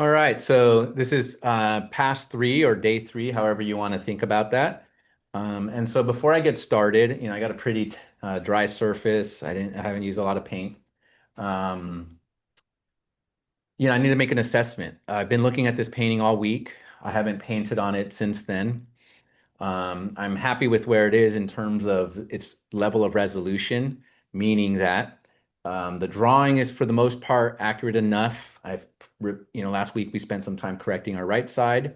All right, so this is pass three or day three, however you want to think about that. And so before I get started, I got a pretty dry surface. I haven't used a lot of paint. Um, I need to make an assessment. I've been looking at this painting all week. I haven't painted on it since then. I'm happy with where it is in terms of its level of resolution, meaning that the drawing is for the most part accurate enough. Last week we spent some time correcting our right side.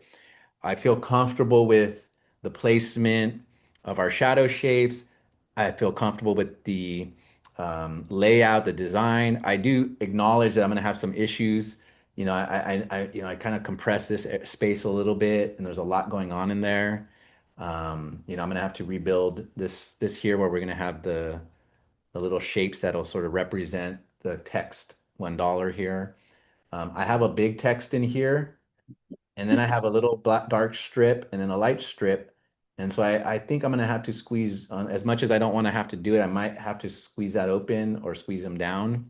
I feel comfortable with the placement of our shadow shapes. I feel comfortable with the layout, the design. I do acknowledge that I'm going to have some issues. I kind of compress this space a little bit, and there's a lot going on in there. I'm going to have to rebuild this here where we're going to have the little shapes that'll sort of represent the text $1 here. I have a big text in here, and then I have a little black dark strip and then a light strip. And so I think I'm gonna have to squeeze on as much as I don't want to have to do it. I might have to squeeze that open or squeeze them down.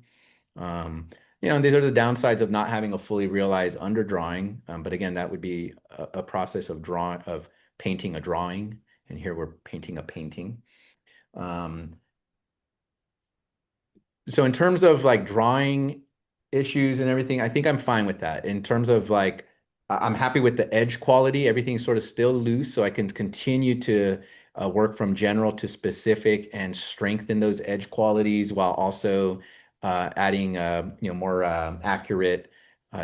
Um, these are the downsides of not having a fully realized underdrawing. But again, that would be a process of painting a drawing. And here we're painting a painting. Um, so in terms of like drawing issues and everything, I think I'm fine with that. In terms of like, I'm happy with the edge quality. Everything's sort of still loose, so I can continue to work from general to specific and strengthen those edge qualities while also adding, more accurate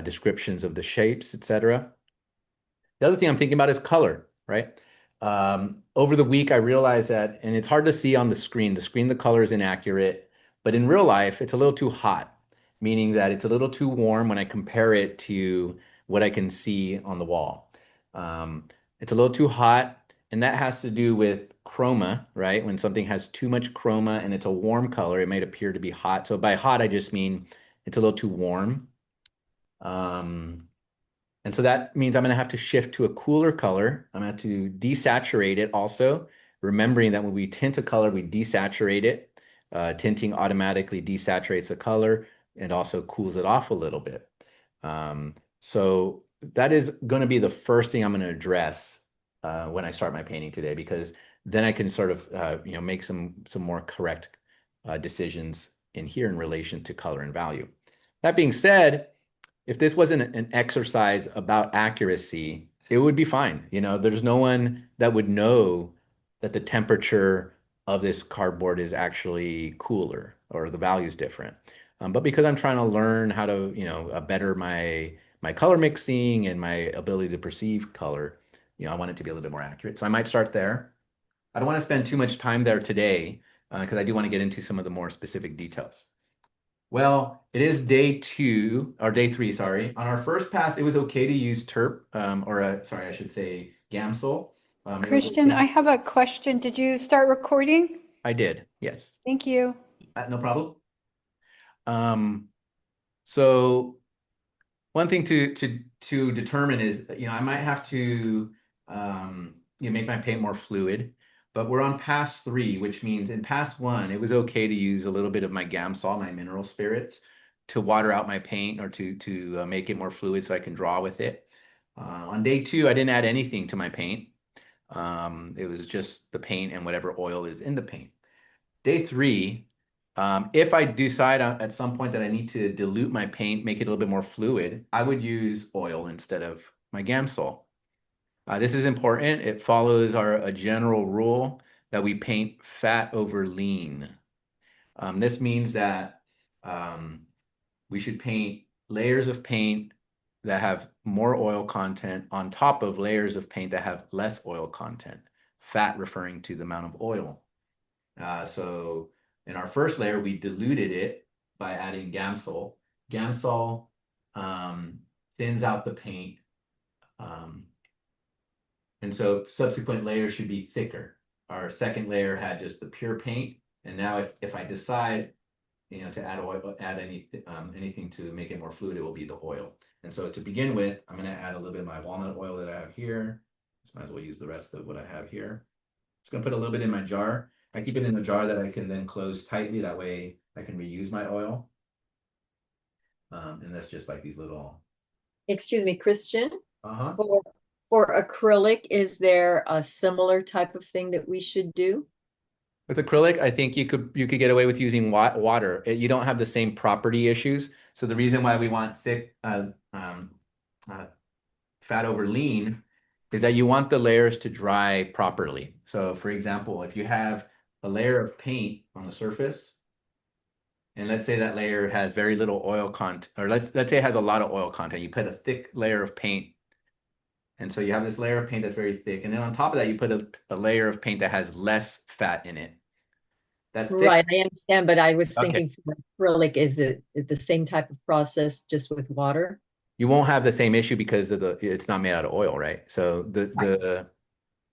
descriptions of the shapes, etc. The other thing I'm thinking about is color, right? Over the week, I realized that, and it's hard to see on the screen. The color is inaccurate, but in real life, it's a little too hot, meaning that it's a little too warm when I compare it to what I can see on the wall. It's a little too hot, and that has to do with chroma, right? When something has too much chroma and it's a warm color, it might appear to be hot. So by hot, I just mean it's a little too warm. Um, and so that means I'm going to have to shift to a cooler color. I'm going to have to desaturate it also, remembering that when we tint a color, we desaturate it. Tinting automatically desaturates the color and also cools it off a little bit. So that is going to be the first thing I'm going to address when I start my painting today, because then I can sort of make some more correct decisions in here in relation to color and value. That being said, if this wasn't an exercise about accuracy, it would be fine. There's no one that would know that the temperature of this cardboard is actually cooler or the value is different. But because I'm trying to learn how to, better my color mixing and my ability to perceive color, I want it to be a little bit more accurate. So I might start there. I don't want to spend too much time there today because I do want to get into some of the more specific details. Well, it is day two or day three, sorry. On our first pass, it was okay to use terp, sorry, I should say Gamsol. It was Christian, okay. I have a question. Did you start recording? I did, yes. Thank you. No problem. Um, so one thing to determine is, I might have to make my paint more fluid, but we're on pass three, which means in pass one, it was okay to use a little bit of my Gamsol, my mineral spirits, to water out my paint or to make it more fluid so I can draw with it. On day two, I didn't add anything to my paint. It was just the paint and whatever oil is in the paint. Day three, if I decide at some point that I need to dilute my paint, make it a little bit more fluid, I would use oil instead of my Gamsol. This is important. It follows a general rule that we paint fat over lean. This means that um, we should paint layers of paint that have more oil content on top of layers of paint that have less oil content. Fat referring to the amount of oil. So in our first layer, we diluted it by adding Gamsol. Gamsol um, thins out the paint. Um, and so subsequent layers should be thicker. Our second layer had just the pure paint. And now if I decide, to add oil, anything to make it more fluid, it will be the oil. And so to begin with, I'm going to add a little bit of my walnut oil that I have here. Just might as well use the rest of what I have here. Just gonna put a little bit in my jar. I keep it in a jar that I can then close tightly. That way I can reuse my oil. And that's just like these little Excuse me, Christian, Uh-huh. for for acrylic, is there a similar type of thing that we should do? With acrylic, I think you could get away with using water. You don't have the same property issues. So the reason why we want thick uh, fat over lean is that you want the layers to dry properly. So for example, if you have a layer of paint on the surface, and let's say that layer has very little oil content, or let's say it has a lot of oil content, you put a thick layer of paint, and so you have this layer of paint that's very thick, and then on top of that, you put a layer of paint that has less fat in it. That thick, Right, I understand, but I was okay, thinking for acrylic, is it the same type of process just with water? you won't have the same issue because of it's not made out of oil, right? So Right.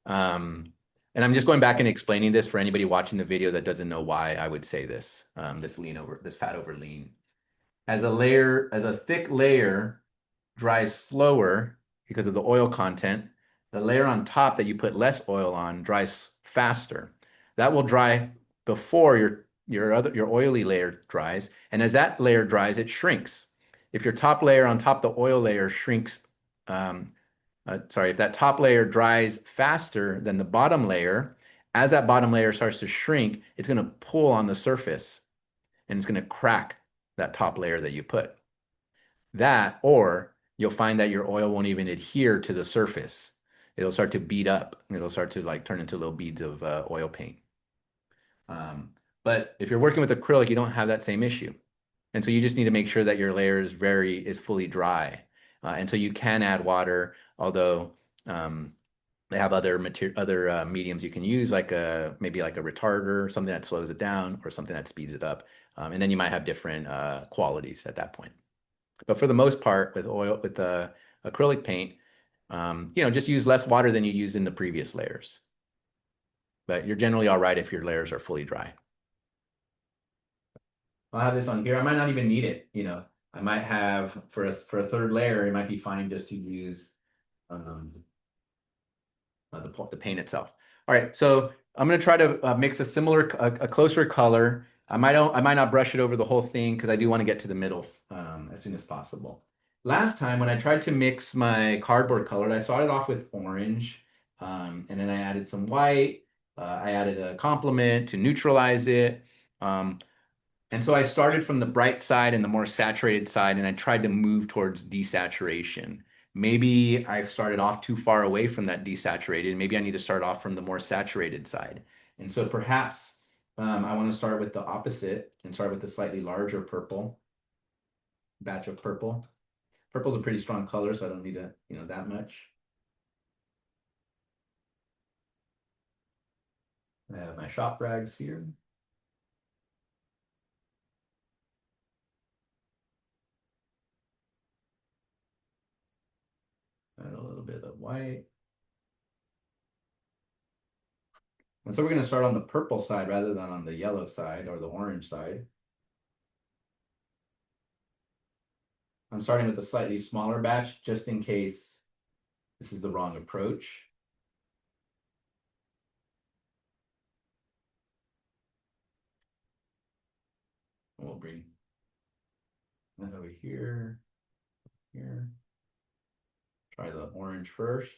um and I'm just going back and explaining this for anybody watching the video that doesn't know why I would say this. This fat over lean. As a thick layer dries slower because of the oil content, the layer on top that you put less oil on dries faster. That will dry before your oily layer dries, and as that layer dries, it shrinks. If your top layer on top the oil layer shrinks, um, if that top layer dries faster than the bottom layer, as that bottom layer starts to shrink, it's going to pull on the surface and it's going to crack that top layer that you put. That, or you'll find that your oil won't even adhere to the surface. It'll start to bead up. It'll start to like turn into little beads of oil paint. Um, but if you're working with acrylic, you don't have that same issue. And so you just need to make sure that your layer is fully dry. And so you can add water, although they have other mediums you can use, like maybe like a retarder, something that slows it down, or something that speeds it up. And then you might have different qualities at that point. But for the most part, with the acrylic paint, just use less water than you used in the previous layers. But you're generally all right if your layers are fully dry. I'll have this on here. I might not even need it. I might have for a third layer, it might be fine just to use um, the paint itself. All right, so I'm gonna try to mix a closer color. I might not brush it over the whole thing because I do want to get to the middle as soon as possible. Last time when I tried to mix my cardboard color, I started off with orange, and then I added some white. I added a complement to neutralize it. Um, and so I started from the bright side and the more saturated side, and I tried to move towards desaturation. Maybe I've started off too far away from that desaturated. Maybe I need to start off from the more saturated side. And so perhaps I want to start with the opposite and start with the slightly larger purple, batch of purple. Purple's a pretty strong color, so I don't need that much. I have my shop rags here. Add a little bit of white. And so we're going to start on the purple side rather than on the yellow side or the orange side. I'm starting with a slightly smaller batch just in case this is the wrong approach. We'll bring that over here, here. Try the orange first.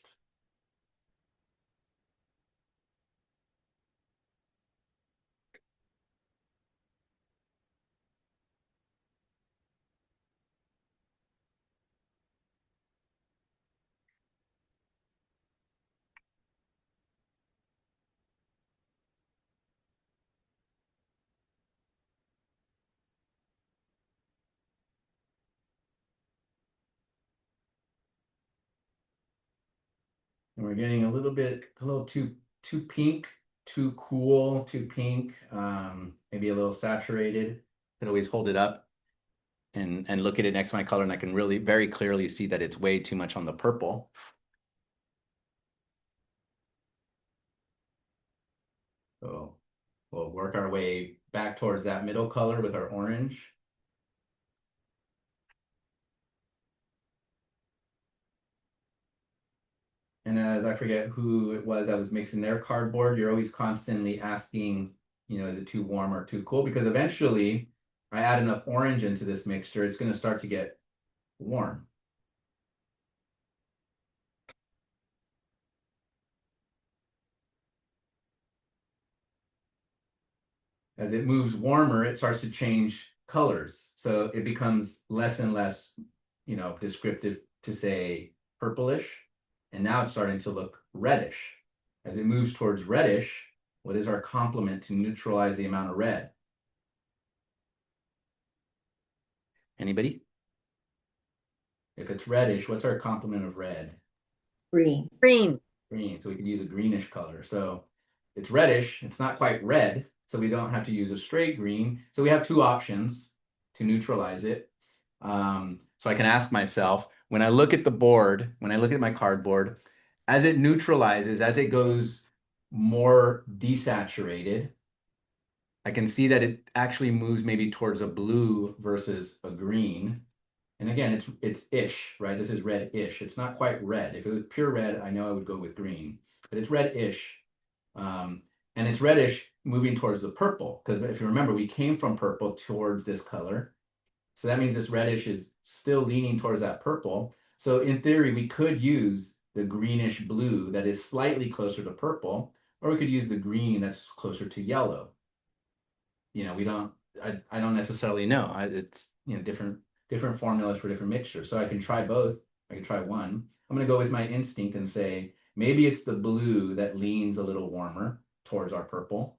And we're getting a little too pink, too cool, too pink, maybe a little saturated. Could always hold it up and look at it next to my color, and I can really very clearly see that it's way too much on the purple. So we'll work our way back towards that middle color with our orange. And as I forget who it was that was mixing their cardboard, you're always constantly asking, is it too warm or too cool? Because eventually I add enough orange into this mixture, it's going to start to get warm. As it moves warmer, it starts to change colors. So it becomes less and less, descriptive to say purplish. And now it's starting to look reddish. As it moves towards reddish, what is our complement to neutralize the amount of red? Anybody? If it's reddish, what's our complement of red? Green. Green. Green. So we could use a greenish color. So it's reddish. It's not quite red. So we don't have to use a straight green. So we have two options to neutralize it. So I can ask myself, when I look at the board, when I look at my cardboard, as it neutralizes, as it goes more desaturated, I can see that it actually moves maybe towards a blue versus a green. And again, it's ish, right? This is red-ish. It's not quite red. If it was pure red, I know I would go with green, but it's red-ish. And it's reddish moving towards the purple, because if you remember, we came from purple towards this color. So that means this reddish is still leaning towards that purple. So in theory, we could use the greenish blue that is slightly closer to purple, or we could use the green that's closer to yellow. We don't, I don't necessarily know. It's, different formulas for different mixtures. So I can try both. I can try one. I'm going to go with my instinct and say, maybe it's the blue that leans a little warmer towards our purple.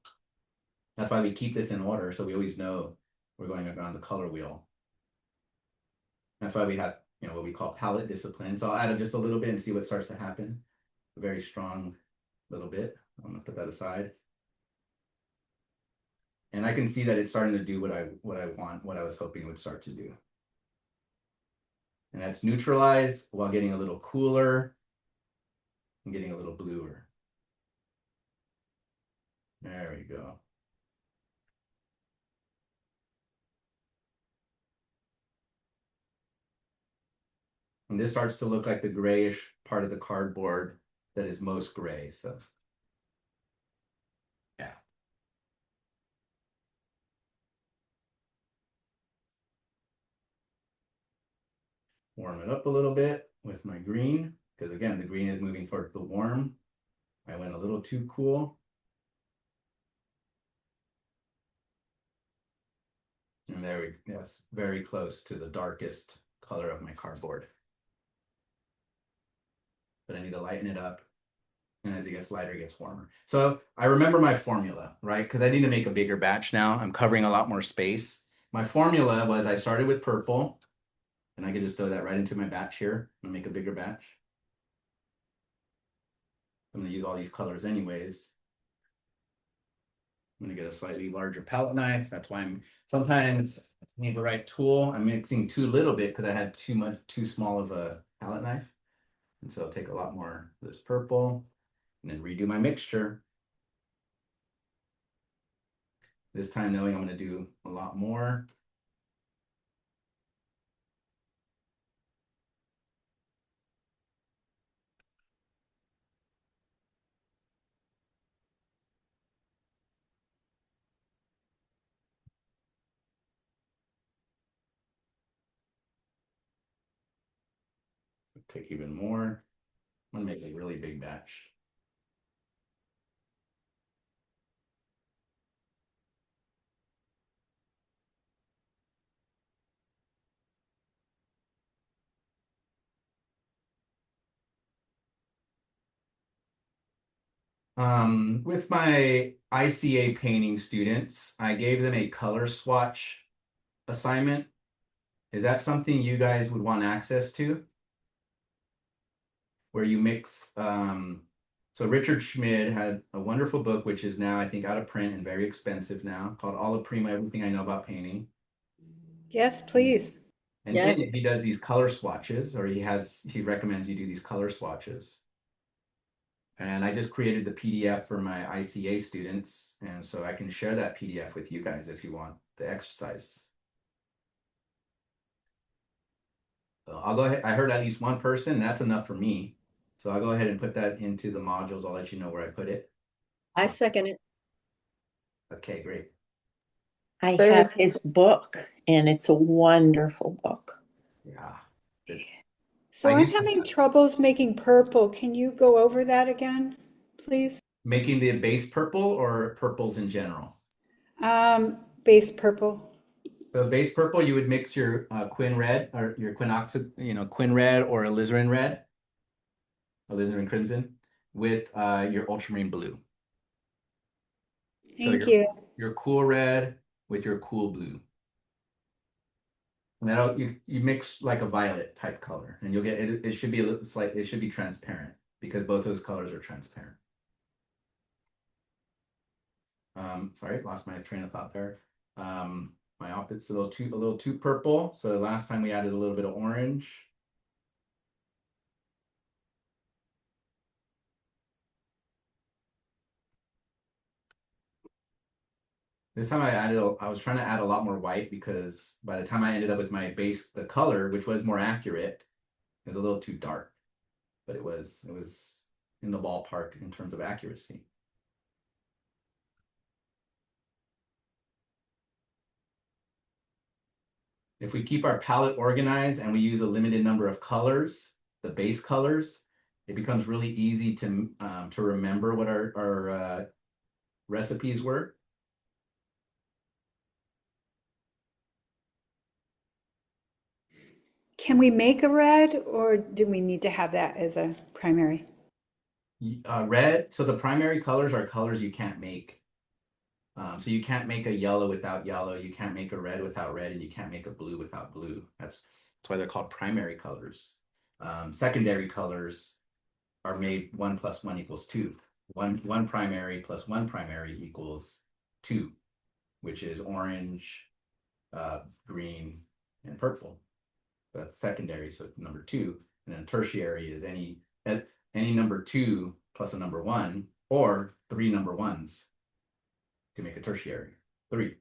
That's why we keep this in order. So we always know we're going around the color wheel. That's why we have, what we call palette discipline. So I'll add just a little bit and see what starts to happen. A very strong little bit. I'm going to put that aside. And I can see that it's starting to do what I want, what I was hoping it would start to do. And that's neutralize while getting a little cooler and getting a little bluer. There we go. And this starts to look like the grayish part of the cardboard that is most gray. So yeah. Warm it up a little bit with my green, because again, the green is moving towards the warm. I went a little too cool. And that's very close to the darkest color of my cardboard. But I need to lighten it up. And as it gets lighter, it gets warmer. So I remember my formula, right? Because I need to make a bigger batch now. I'm covering a lot more space. My formula was I started with purple, and I could just throw that right into my batch here and make a bigger batch. I'm going to use all these colors anyways. I'm going to get a slightly larger palette knife. That's why I'm sometimes I need the right tool. I'm mixing too little bit because I had too small of a palette knife. And so I'll take a lot more of this purple and then redo my mixture. This time knowing I'm going to do a lot more. Take even more. I'm going to make a really big batch. With my ICA painting students, I gave them a color swatch assignment. Is that something you guys would want access to? Where you mix, so Richard Schmid had a wonderful book, which is now, I think, out of print and very expensive now, called Alla Prima, Everything I Know About Painting. Yes, please. And Yes. in it, he does these color swatches, or he recommends you do these color swatches. And I just created the PDF for my ICA students. And so I can share that PDF with you guys if you want the exercises. So I'll go ahead. I heard at least one person. That's enough for me. So I'll go ahead and put that into the modules. I'll let you know where I put it. I second it. Okay, great. I have his book, and it's a wonderful book. Yeah. So I I'm used to having troubles making purple. Can you go over that again, please? making the base purple or purples in general. Base purple. So base purple, you would mix your quin red or your quinoxide, quin red or alizarin red, alizarin crimson, with your ultramarine blue. So Thank you. your cool red with your cool blue. And that'll you mix like a violet type color, and you'll get it. It should be a little slight. It should be transparent because both those colors are transparent. Sorry, lost my train of thought there. My optic's a little too purple. So last time we added a little bit of orange. This time I was trying to add a lot more white because by the time I ended up with my base, the color, which was more accurate, it was a little too dark, but it was in the ballpark in terms of accuracy. If we keep our palette organized and we use a limited number of colors, the base colors, it becomes really easy to remember what our recipes were. Can we make a red or do we need to have that as a primary? Red, so the primary colors are colors you can't make. So you can't make a yellow without yellow, you can't make a red without red, and you can't make a blue without blue. That's why they're called primary colors. Secondary colors are made 1 + 1 = 2. One primary plus one primary equals 2, which is orange, green, and purple. That's secondary, so number 2. And then tertiary is any number 2 plus a number 1, or 3 number 1s to make a tertiary. 3.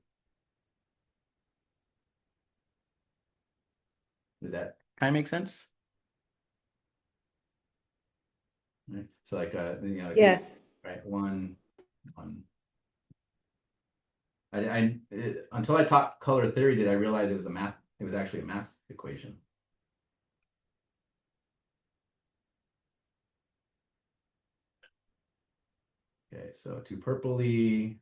Does that kind of make sense? Right. So like Yes. right, 1. Until I taught color theory did I realize it was actually a math equation. Okay, so too purpley.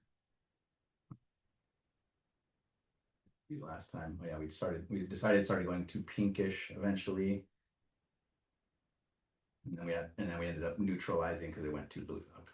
Last time, oh yeah, we decided started going too pinkish eventually. And then we ended up neutralizing because it went too blue. Okay.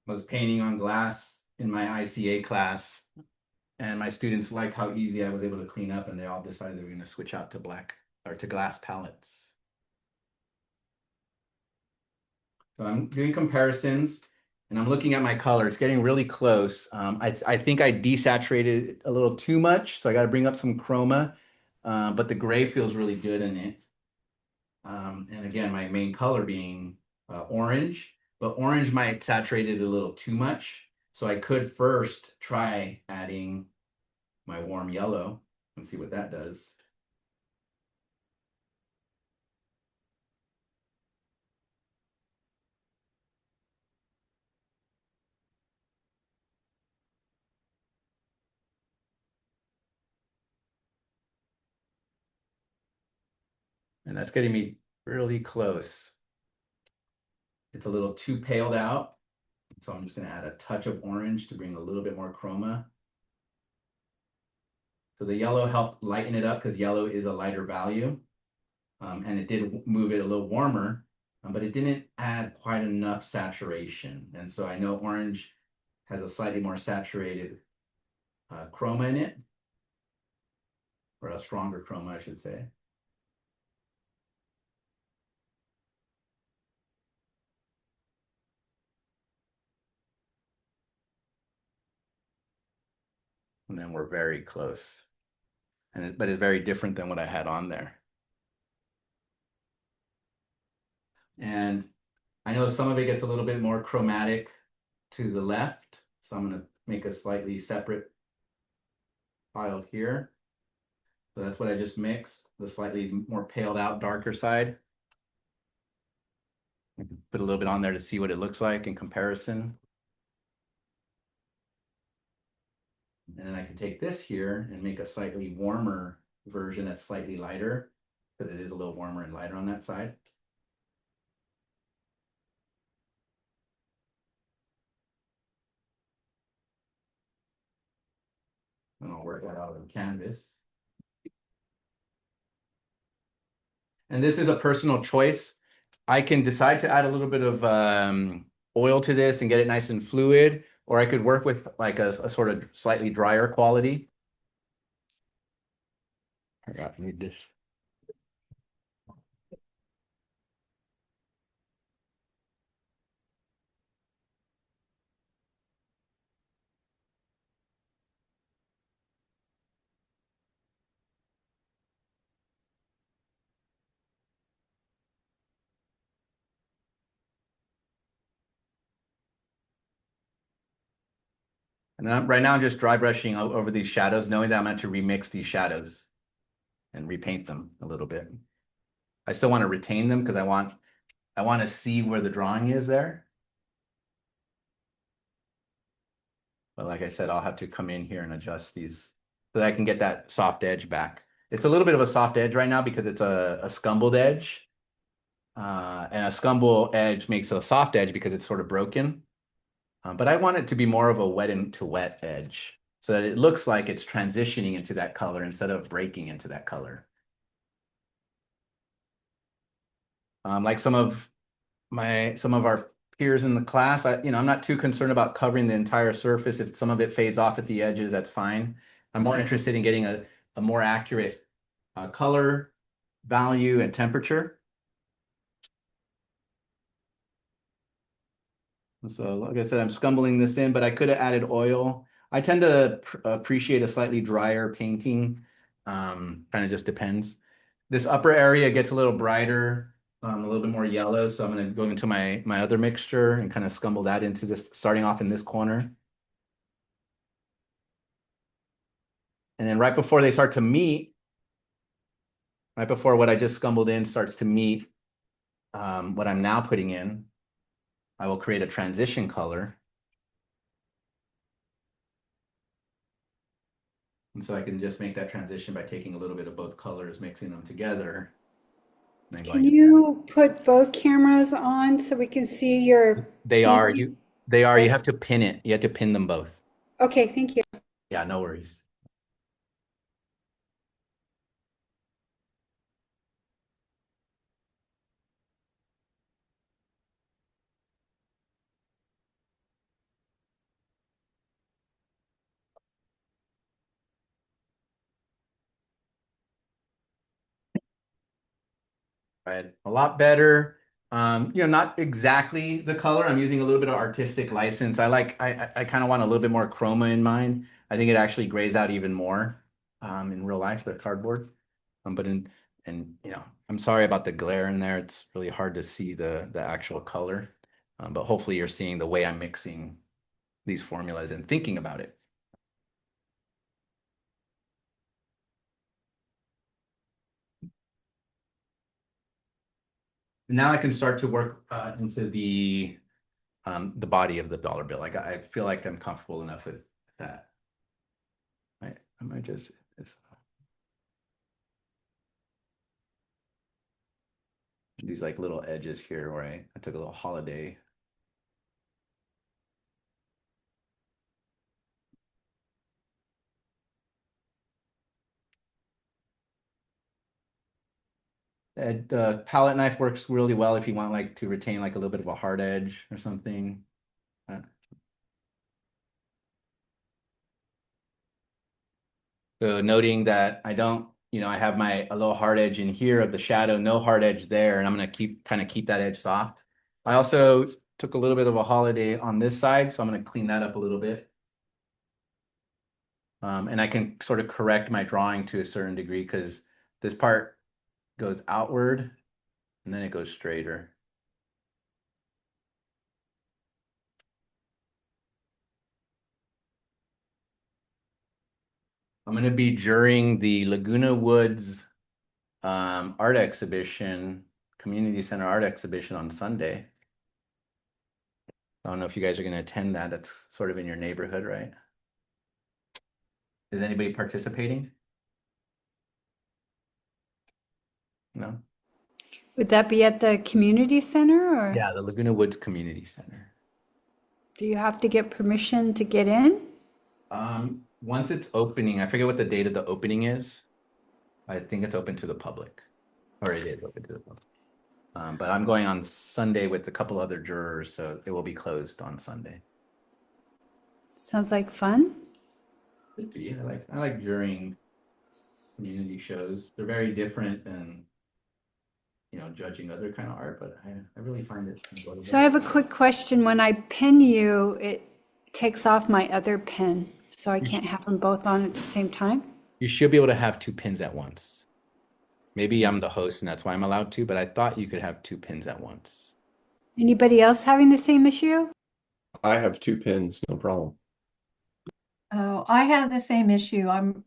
Was painting on glass in my ICA class, and my students liked how easy I was able to clean up, and they all decided they were going to switch out to black or to glass palettes. So I'm doing comparisons, and I'm looking at my color. It's getting really close. I think I desaturated a little too much, so I got to bring up some chroma, but the gray feels really good in it. And again, my main color being orange, but orange might saturate it a little too much. So I could first try adding my warm yellow and see what that does. And that's getting me really close. It's a little too paled out. So I'm just going to add a touch of orange to bring a little bit more chroma. So the yellow helped lighten it up because yellow is a lighter value. And it did move it a little warmer, but it didn't add quite enough saturation. And so I know orange has a slightly more saturated chroma in it, or a stronger chroma, I should say. And then we're very close. But it's very different than what I had on there. And I know some of it gets a little bit more chromatic to the left. So I'm going to make a slightly separate file here. So that's what I just mixed, the slightly more paled out, darker side. I can put a little bit on there to see what it looks like in comparison. And then I can take this here and make a slightly warmer version that's slightly lighter, because it is a little warmer and lighter on that side. And I'll work that out on canvas. And this is a personal choice. I can decide to add a little bit of oil to this and get it nice and fluid, or I could work with like a sort of slightly drier quality. I forgot to need this. And then right now I'm just dry brushing over these shadows, knowing that I'm going to remix these shadows and repaint them a little bit. I still want to retain them because I want to see where the drawing is there. But like I said, I'll have to come in here and adjust these so that I can get that soft edge back. It's a little bit of a soft edge right now because it's a scumbled edge. And a scumble edge makes a soft edge because it's sort of broken. But I want it to be more of a wet into wet edge so that it looks like it's transitioning into that color instead of breaking into that color. Like some of our peers in the class, I'm not too concerned about covering the entire surface. If some of it fades off at the edges, that's fine. I'm more interested in getting a more accurate color, value, and temperature. So like I said, I'm scumbling this in, but I could have added oil. I tend to appreciate a slightly drier painting. Kind of just depends. This upper area gets a little brighter, a little bit more yellow. So I'm going to go into my other mixture and kind of scumble that into this, starting off in this corner. And then right before they start to meet, right before what I just scumbled in starts to meet what I'm now putting in, I will create a transition color. And so I can just make that transition by taking a little bit of both colors, mixing them together. And then Can going in. you put both cameras on so we can see your They are painting? you they are you have to pin it. You have to pin them both. Okay, thank you. Yeah, no worries. Right. A lot better. Not exactly the color. I'm using a little bit of artistic license. I kind of want a little bit more chroma in mine. I think it actually grays out even more in real life, the cardboard. But I'm sorry about the glare in there. It's really hard to see the actual color. But hopefully you're seeing the way I'm mixing these formulas and thinking about it. Now I can start to work into the body of the dollar bill. I feel like I'm comfortable enough with that. Right? I might just these like little edges here where I took a little holiday. The palette knife works really well if you want like to retain like a little bit of a hard edge or something. So noting that I don't, I have a little hard edge in here of the shadow, no hard edge there, and I'm going to keep that edge soft. I also took a little bit of a holiday on this side, so I'm going to clean that up a little bit. And I can sort of correct my drawing to a certain degree because this part goes outward and then it goes straighter. I'm going to be during the Laguna Woods art exhibition, community center art exhibition on Sunday. I don't know if you guys are going to attend that. That's sort of in your neighborhood, right? Is anybody participating? No? Would that be at the community center or Yeah, the Laguna Woods Community Center. do you have to get permission to get in? Once it's opening, I forget what the date of the opening is. I think it's open to the public, or it is open to the public. But I'm going on Sunday with a couple other jurors, so it will be closed on Sunday. Sounds like fun. Could be. I like jurying community shows. They're very different than judging other kind of art, but I really find it enjoyable. So I have a quick question. When I pin you, it takes off my other pin, so I can't have them both on at the same time. You should be able to have two pins at once. Maybe I'm the host and that's why I'm allowed to, but I thought you could have two pins at once. Anybody else having the same issue? I have 2 pins, no problem. Oh, I have the same issue. I'm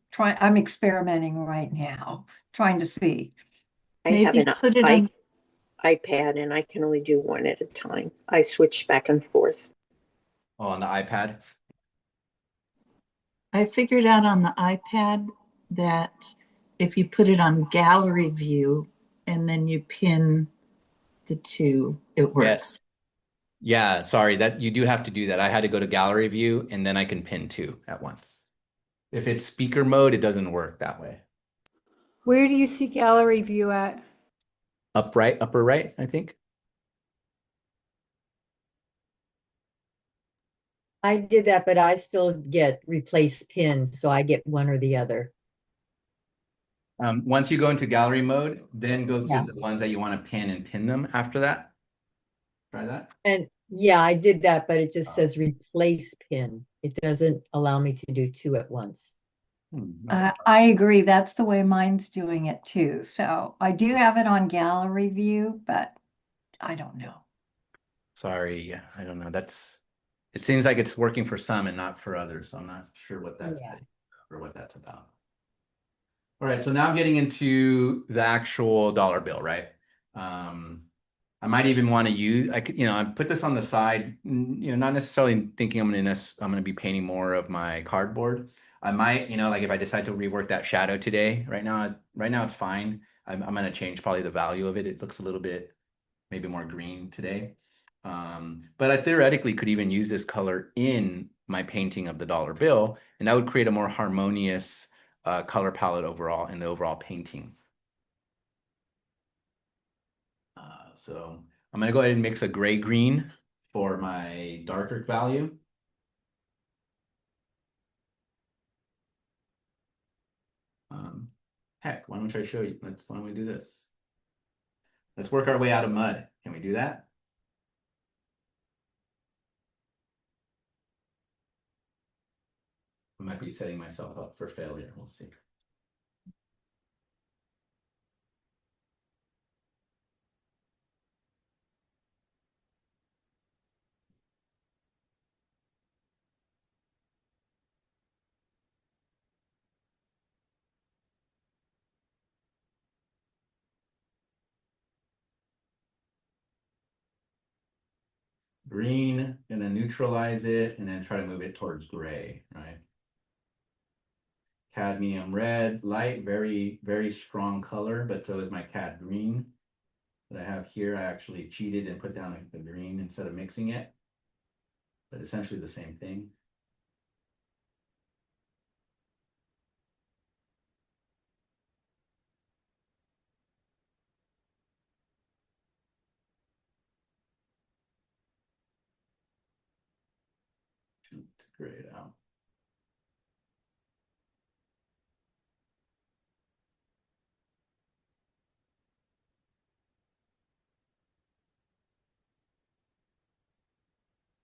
experimenting right now, trying to see. I have Maybe an put it on, iPad and I can only do one at a time. I switch back and forth. Oh, on the iPad? I figured out on the iPad that if you put it on gallery view and then you pin the two, it works. Yes. Yeah, sorry, that you do have to do that. I had to go to gallery view and then I can pin two at once. If it's speaker mode, it doesn't work that way. Where do you see gallery view at? Upright, upper right, I think. I did that, but I still get replace pins, so I get one or the other. Once you go into gallery mode, then go to Yeah. the ones that you want to pin and pin them after that. Try that. And yeah, I did that, but it just Oh. says replace pin. It doesn't allow me to do two at once. I agree. That's the way mine's doing it too. So I do have it on gallery view, but I don't know. Sorry, I don't know. It seems like it's working for some and not for others. So I'm not sure what that's Yeah. or what that's about. All right, so now I'm getting into the actual dollar bill, right? I might even want to use, I put this on the side, not necessarily thinking I'm gonna be painting more of my cardboard. I might, like if I decide to rework that shadow today, right now it's fine. I'm gonna change probably the value of it. It looks a little bit maybe more green today. But I theoretically could even use this color in my painting of the dollar bill, and that would create a more harmonious color palette overall in the overall painting. So I'm going to go ahead and mix a gray green for my darker value. Heck, why don't I show you? Why don't we do this? Let's work our way out of mud. Can we do that? I might be setting myself up for failure. We'll see. Green, gonna neutralize it and then try to move it towards gray, right? Cadmium red, light, very, very strong color, but so is my cad green that I have here. I actually cheated and put down the green instead of mixing it, but essentially the same thing. To gray it out.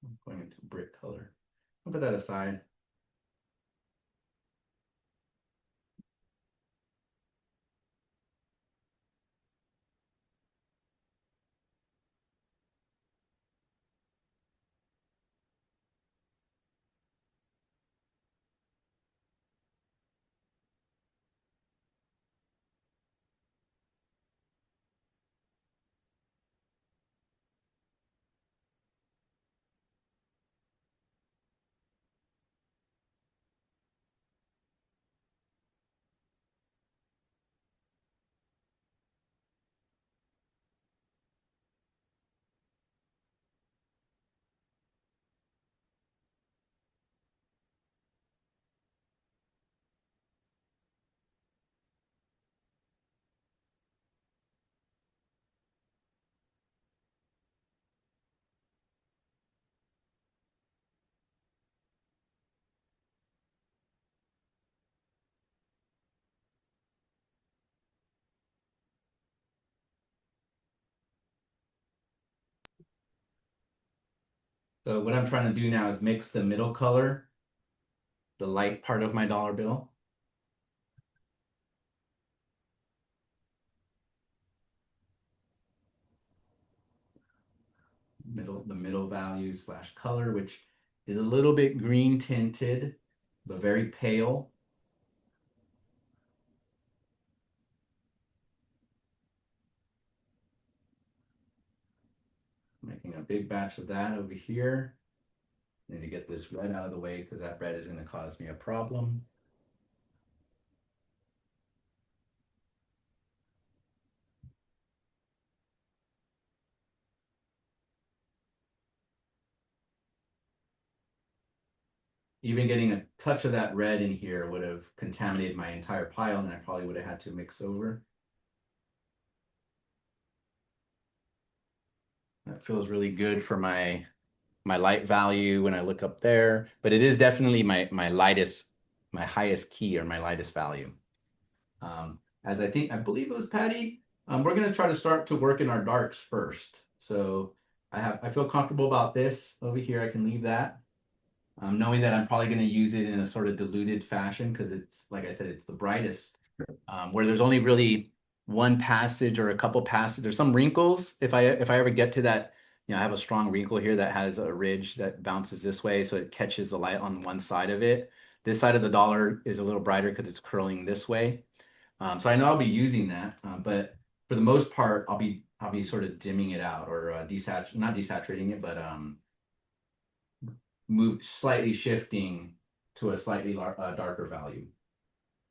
I'm going into brick color. I'll put that aside. So what I'm trying to do now is mix the middle color, the light part of my dollar bill. The middle value slash color, which is a little bit green tinted, but very pale. Making a big batch of that over here. Need to get this red out of the way because that red is going to cause me a problem. Even getting a touch of that red in here would have contaminated my entire pile, and I probably would have had to mix over. That feels really good for my light value when I look up there, but it is definitely my lightest, my highest key or my lightest value. As I believe it was Patty, we're going to try to start to work in our darks first. So I feel comfortable about this over here. I can leave that. Knowing that I'm probably going to use it in a sort of diluted fashion because it's, like I said, it's the brightest, where there's only really one passage or a couple passages. There's some wrinkles. If I ever get to that, I have a strong wrinkle here that has a ridge that bounces this way, so it catches the light on one side of it. This side of the dollar is a little brighter because it's curling this way. So I know I'll be using that, but for the most part, I'll be sort of dimming it out or not desaturating it, but slightly shifting to a slightly darker value.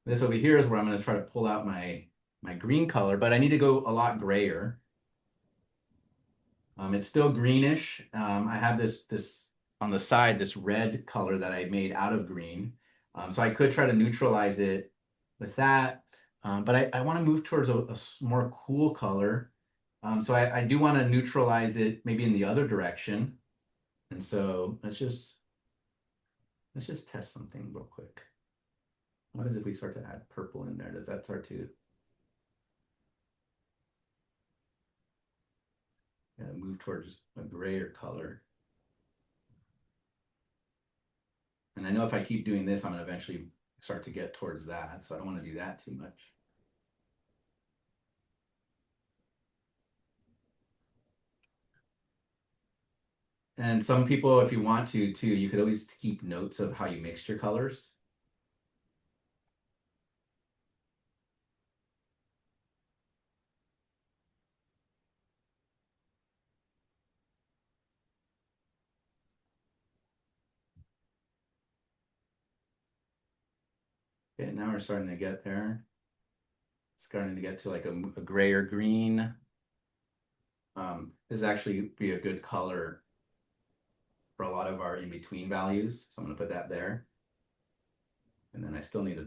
This over here is where I'm going to try to pull out my green color, but I need to go a lot grayer. It's still greenish. I have this on the side, this red color that I made out of green. So I could try to neutralize it with that. But I want to move towards a more cool color. So I do want to neutralize it maybe in the other direction. And so let's just test something real quick. What is if we start to add purple in there? Does that start to move towards a grayer color? And I know if I keep doing this, I'm going to eventually start to get towards that. So I don't want to do that too much. And some people, if you want to too, you could always keep notes of how you mixed your colors. Okay, now we're starting to get there. Starting to get to like a grayer green. This actually be a good color for a lot of our in-between values. So I'm going to put that there. And then I still need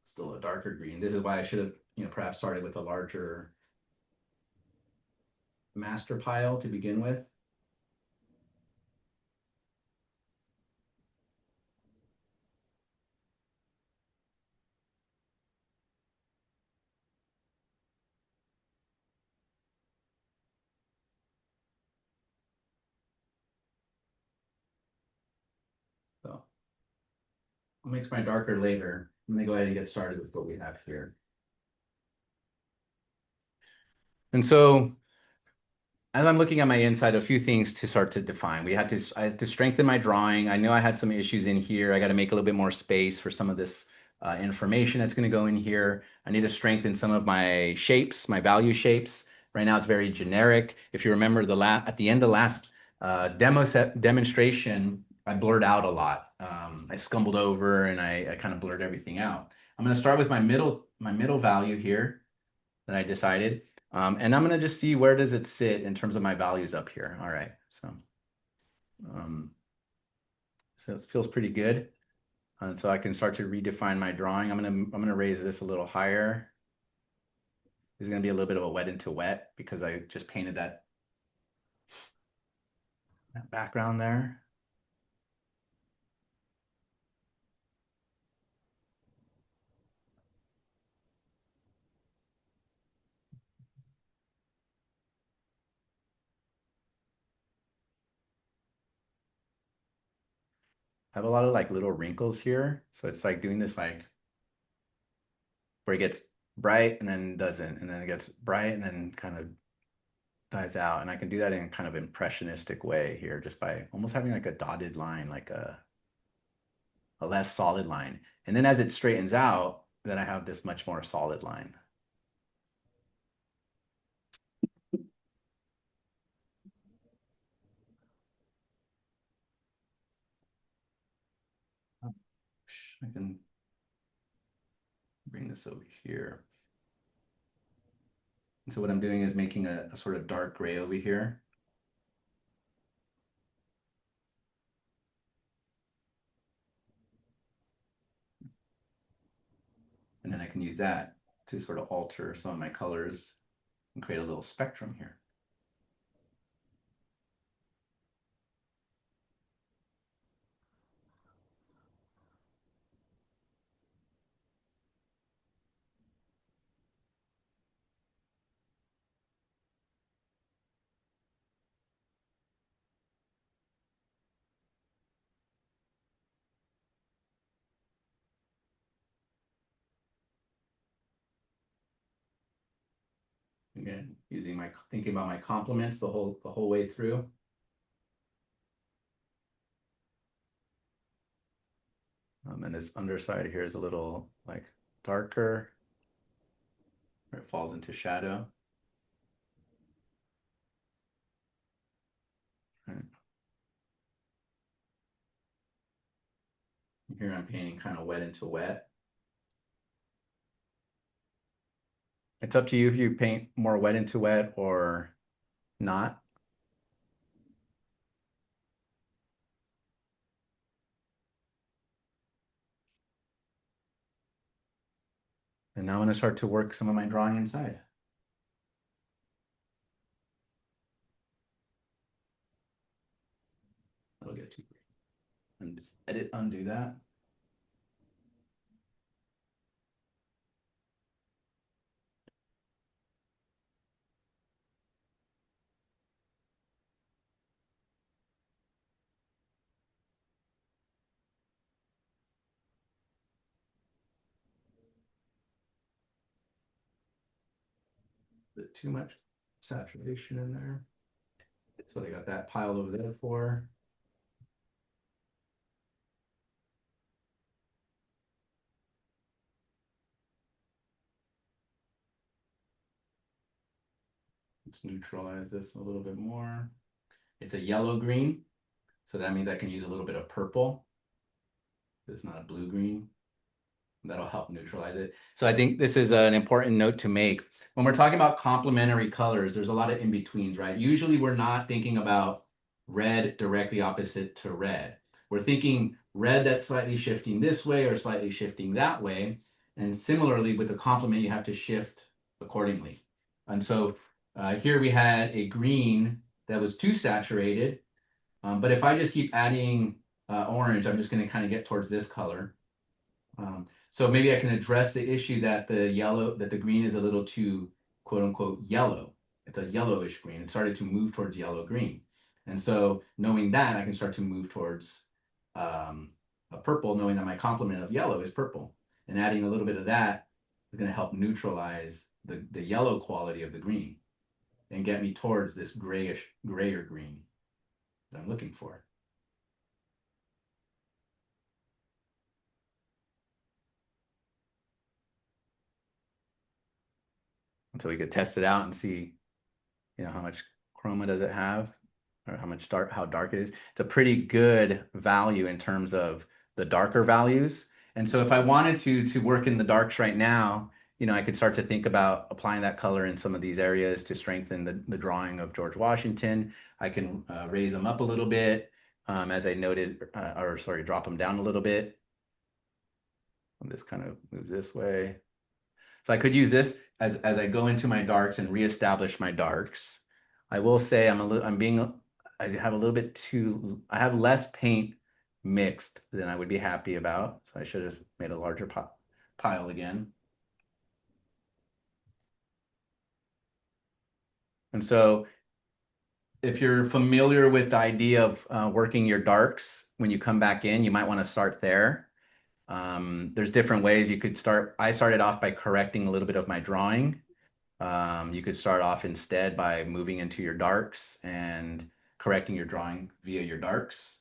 still a darker green. This is why I should have, perhaps started with a larger master pile to begin with. So I'll mix my darker later. Let me go ahead and get started with what we have here. And so as I'm looking at my inside, a few things to start to define. I had to strengthen my drawing. I know I had some issues in here. I got to make a little bit more space for some of this information that's going to go in here. I need to strengthen some of my shapes, my value shapes. Right now it's very generic. If you remember at the end of the last demonstration, I blurred out a lot. I scumbled over and I kind of blurred everything out. I'm going to start with my middle value here that I decided. And I'm going to just see where does it sit in terms of my values up here. All right. Um, so it feels pretty good. And so I can start to redefine my drawing. I'm going to raise this a little higher. This is going to be a little bit of a wet into wet because I just painted that background there. I have a lot of like little wrinkles here. So it's like doing this like where it gets bright and then doesn't, and then it gets bright and then kind of dies out. And I can do that in kind of impressionistic way here just by almost having like a dotted line, like a less solid line. And then as it straightens out, then I have this much more solid line. I can bring this over here. And so what I'm doing is making a sort of dark gray over here. And then I can use that to sort of alter some of my colors and create a little spectrum here. Again, thinking about my complements the whole way through. And this underside here is a little like darker, where it falls into shadow. Right. Here I'm painting kind of wet into wet. It's up to you if you paint more wet into wet or not. And now I'm going to start to work some of my drawing inside. That'll get too green. And edit, undo that. Bit too much saturation in there. That's what I got that piled over there for. Let's neutralize this a little bit more. It's a yellow green, so that means I can use a little bit of purple. It's not a blue green. That'll help neutralize it. So I think this is an important note to make. When we're talking about complementary colors, there's a lot of in-betweens, right? Usually we're not thinking about red directly opposite to red. We're thinking red that's slightly shifting this way or slightly shifting that way. And similarly with the complement, you have to shift accordingly. And so here we had a green that was too saturated. But if I just keep adding orange, I'm just going to kind of get towards this color. So maybe I can address the issue that the green is a little too quote unquote yellow. It's a yellowish green. It started to move towards yellow green. And so knowing that, I can start to move towards a purple, knowing that my complement of yellow is purple. And adding a little bit of that is going to help neutralize the yellow quality of the green and get me towards this grayer green that I'm looking for. And so we could test it out and see, how much chroma does it have or how dark it is. It's a pretty good value in terms of the darker values. And so if I wanted to work in the darks right now, I could start to think about applying that color in some of these areas to strengthen the drawing of George Washington. I can raise them up a little bit, as I noted, drop them down a little bit. And this kind of moves this way. So I could use this as I go into my darks and reestablish my darks. I will say I have less paint mixed than I would be happy about. So I should have made a larger pile again. And so if you're familiar with the idea of working your darks when you come back in, you might want to start there. There's different ways you could start. I started off by correcting a little bit of my drawing. You could start off instead by moving into your darks and correcting your drawing via your darks.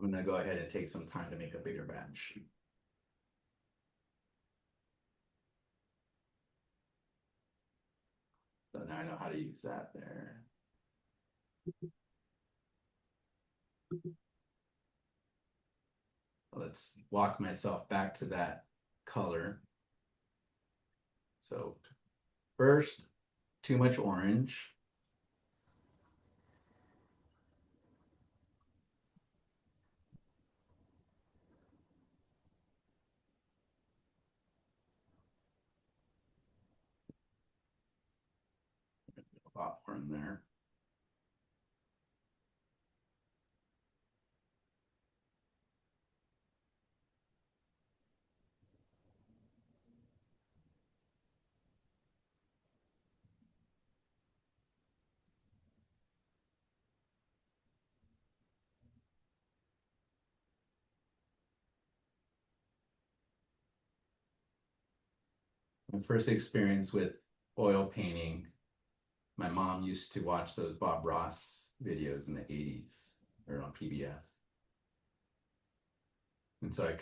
I'm gonna go ahead and take some time to make a bigger batch. So now I know how to use that there. Let's walk myself back to that color. So first, too much orange. A lot more in there. My first experience with oil painting, my mom used to watch those Bob Ross videos in the 80s or on PBS. And so I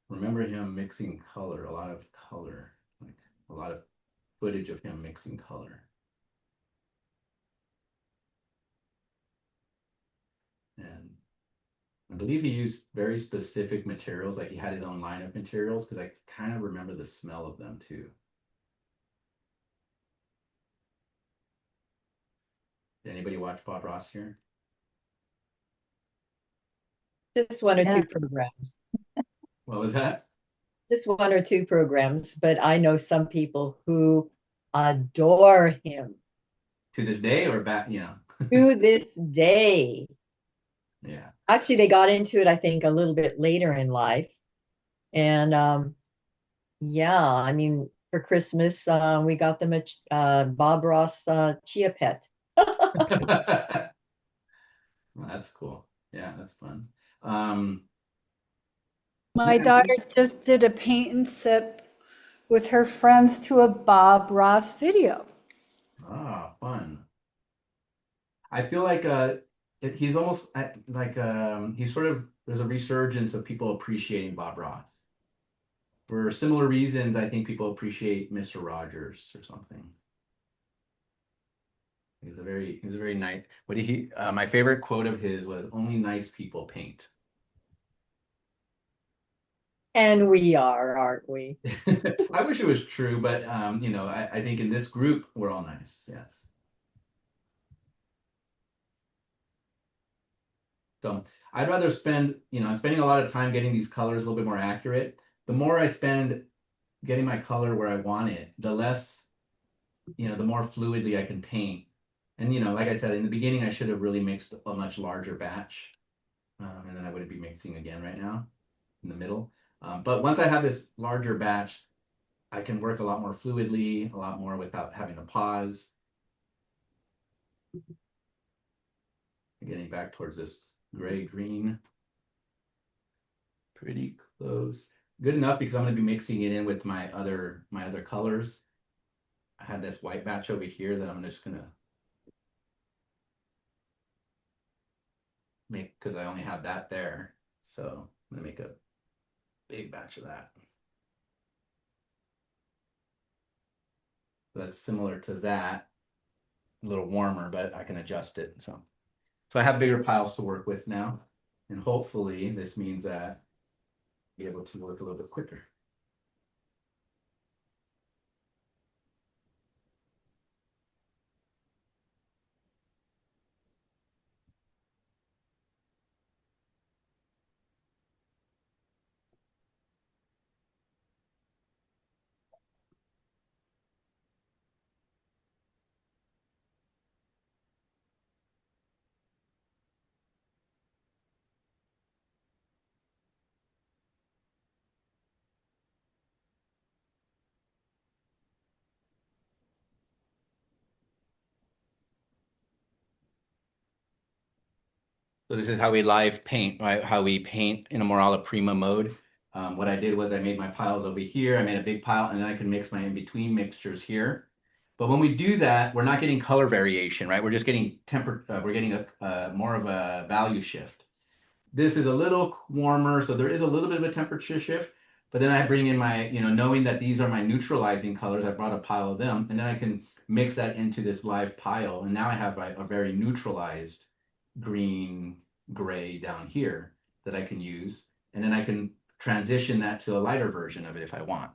remember him mixing color, a lot of color, like a lot of footage of him mixing color. And I believe he used very specific materials, like he had his own line of materials, because I kind of remember the smell of them too. Did anybody watch Bob Ross here? Just one or Yeah. two programs. What was that? Just one or two programs, but I know some people who adore him To this day or back, to this day. Yeah. Actually, they got into it, I think, a little bit later in life. And yeah, I mean, for Christmas, we got them a Bob Ross chia pet. Well, that's cool. Yeah, that's fun. My Yeah. daughter just did a paint and sip with her friends to a Bob Ross video. Fun. I feel like he's almost like he's sort of there's a resurgence of people appreciating Bob Ross. For similar reasons, I think people appreciate Mr. Rogers or something. He was a very nice. What he my favorite quote of his was only nice people paint. And we are, aren't we? I wish it was true, but I think in this group we're all nice. Yes. So I'd rather I'm spending a lot of time getting these colors a little bit more accurate. The more I spend getting my color where I want it, the less, the more fluidly I can paint. And, like I said, in the beginning, I should have really mixed a much larger batch. And then I wouldn't be mixing again right now in the middle. But once I have this larger batch, I can work a lot more fluidly, a lot more without having to pause. Getting back towards this gray green. Pretty close. Good enough because I'm going to be mixing it in with my other colors. I had this white batch over here that I'm just going to make because I only have that there. So I'm going to make a big batch of that. That's similar to that. a little warmer, but I can adjust it. So I have bigger piles to work with now. And hopefully this means that I'll be able to work a little bit quicker. So this is how we live paint, right? How we paint in a more alla prima mode. What I did was I made my piles over here. I made a big pile, and then I can mix my in-between mixtures here. But when we do that, we're not getting color variation, right? We're just getting we're getting a more of a value shift. This is a little warmer, so there is a little bit of a temperature shift. But then I bring in my, knowing that these are my neutralizing colors, I brought a pile of them, and then I can mix that into this live pile. And now I have a very neutralized green, gray down here that I can use. And then I can transition that to a lighter version of it if I want,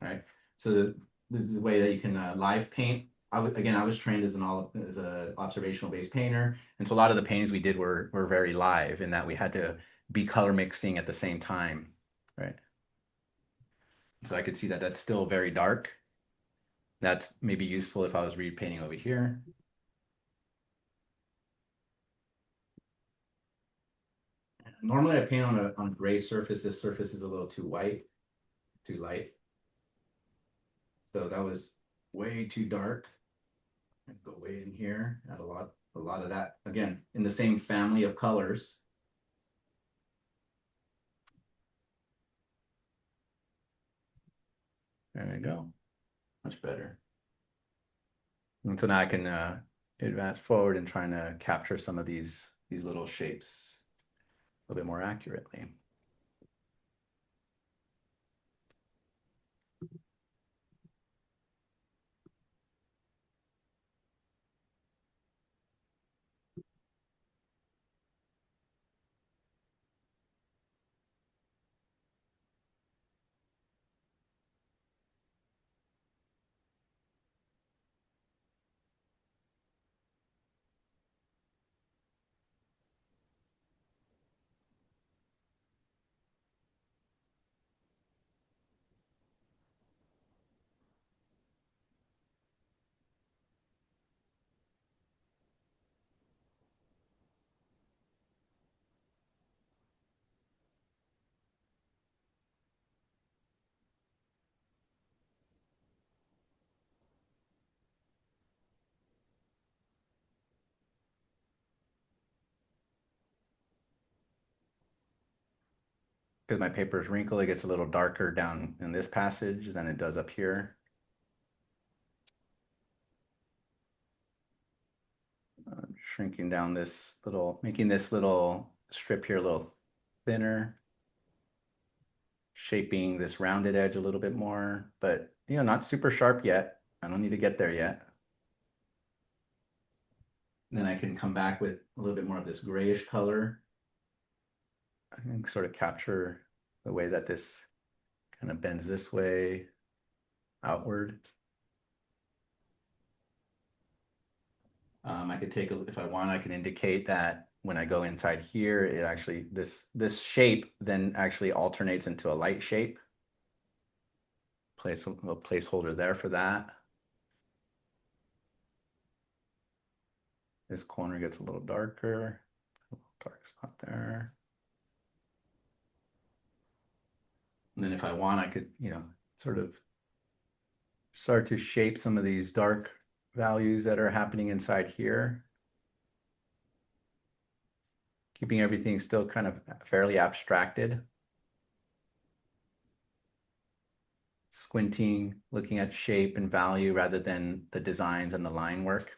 right? So this is a way that you can live paint. Again, I was trained as an observational based painter, and so a lot of the paintings we did were very live in that we had to be color mixing at the same time, right? So I could see that that's still very dark. That's maybe useful if I was repainting over here. Normally I paint on a gray surface. This surface is a little too white, too light. So that was way too dark. I'd go way in here, add a lot of that, again, in the same family of colors. There we go. Much better. And so now I can advance forward and trying to capture some of these little shapes a little bit more accurately. Because my paper is wrinkled, it gets a little darker down in this passage than it does up here. Shrinking down making this little strip here a little thinner, shaping this rounded edge a little bit more, but not super sharp yet. I don't need to get there yet. And then I can come back with a little bit more of this grayish color. I can sort of capture the way that this kind of bends this way outward. I could take if I want, I can indicate that when I go inside here, it actually, this shape then actually alternates into a light shape. Place a little placeholder there for that. This corner gets a little darker, a little dark spot there. And then if I want, I could, sort of start to shape some of these dark values that are happening inside here. Keeping everything still kind of fairly abstracted. Squinting, looking at shape and value rather than the designs and the line work.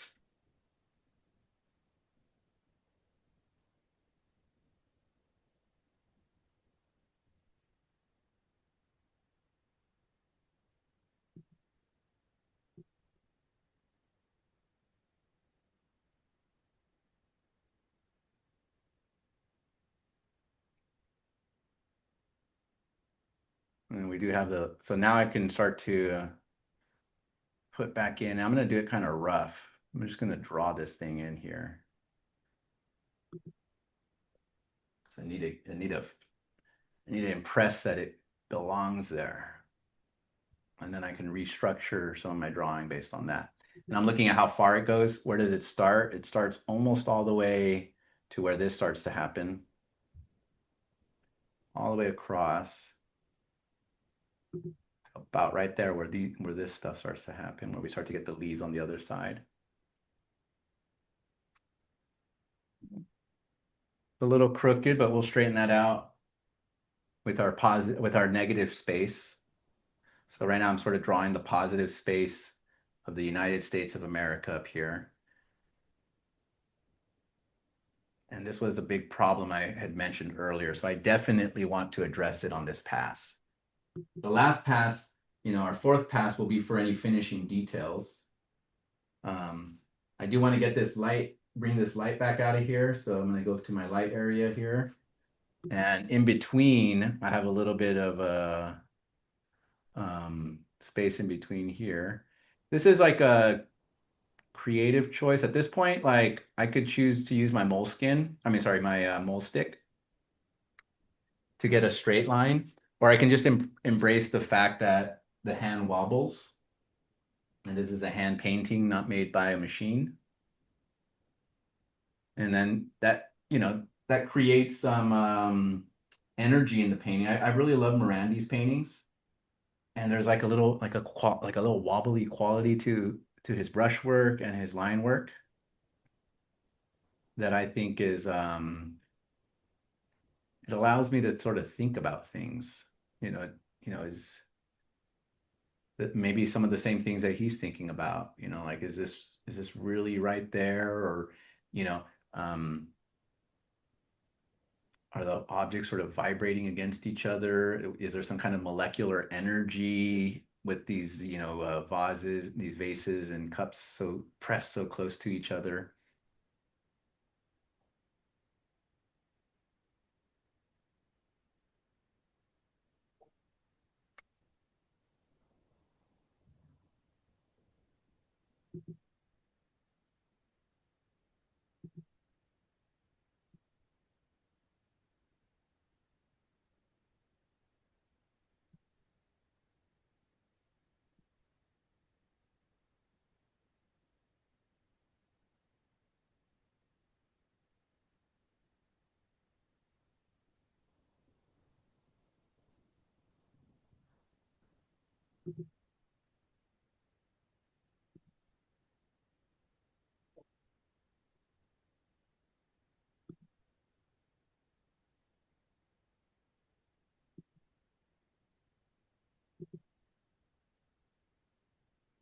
And we do have so now I can start to put back in. I'm going to do it kind of rough. I'm just going to draw this thing in here. So I need to impress that it belongs there. And then I can restructure some of my drawing based on that. And I'm looking at how far it goes. Where does it start? It starts almost all the way to where this starts to happen. All the way across. About right there where this stuff starts to happen, where we start to get the leaves on the other side. A little crooked, but we'll straighten that out with our negative space. So right now I'm sort of drawing the positive space of the United States of America up here. And this was the big problem I had mentioned earlier. So I definitely want to address it on this pass. The last pass, our fourth pass will be for any finishing details. I do want to get this light, bring this light back out of here. So I'm going to go to my light area here. And in between, I have a little bit of a space in between here. This is like a creative choice at this point. Like I could choose to use my moleskin. I mean, sorry, my mole stick to get a straight line, or I can just embrace the fact that the hand wobbles. And this is a hand painting, not made by a machine. And then that creates some energy in the painting. I really love Morandi's paintings. And there's like a little wobbly quality to his brushwork and his line work that I think is it allows me to sort of think about things, is that maybe some of the same things that he's thinking about, like is this really right there, or you know um are the objects sort of vibrating against each other? Is there some kind of molecular energy with these these vases and cups so pressed so close to each other?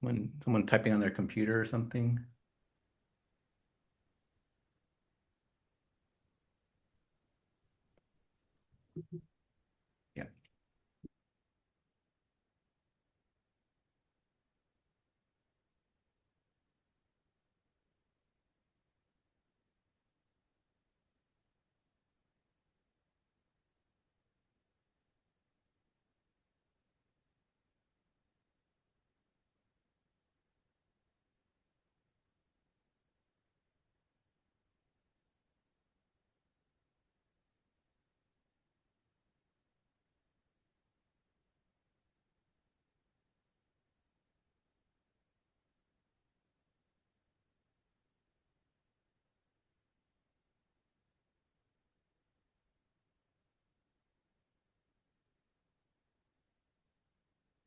When someone typing on their computer or something. Yeah.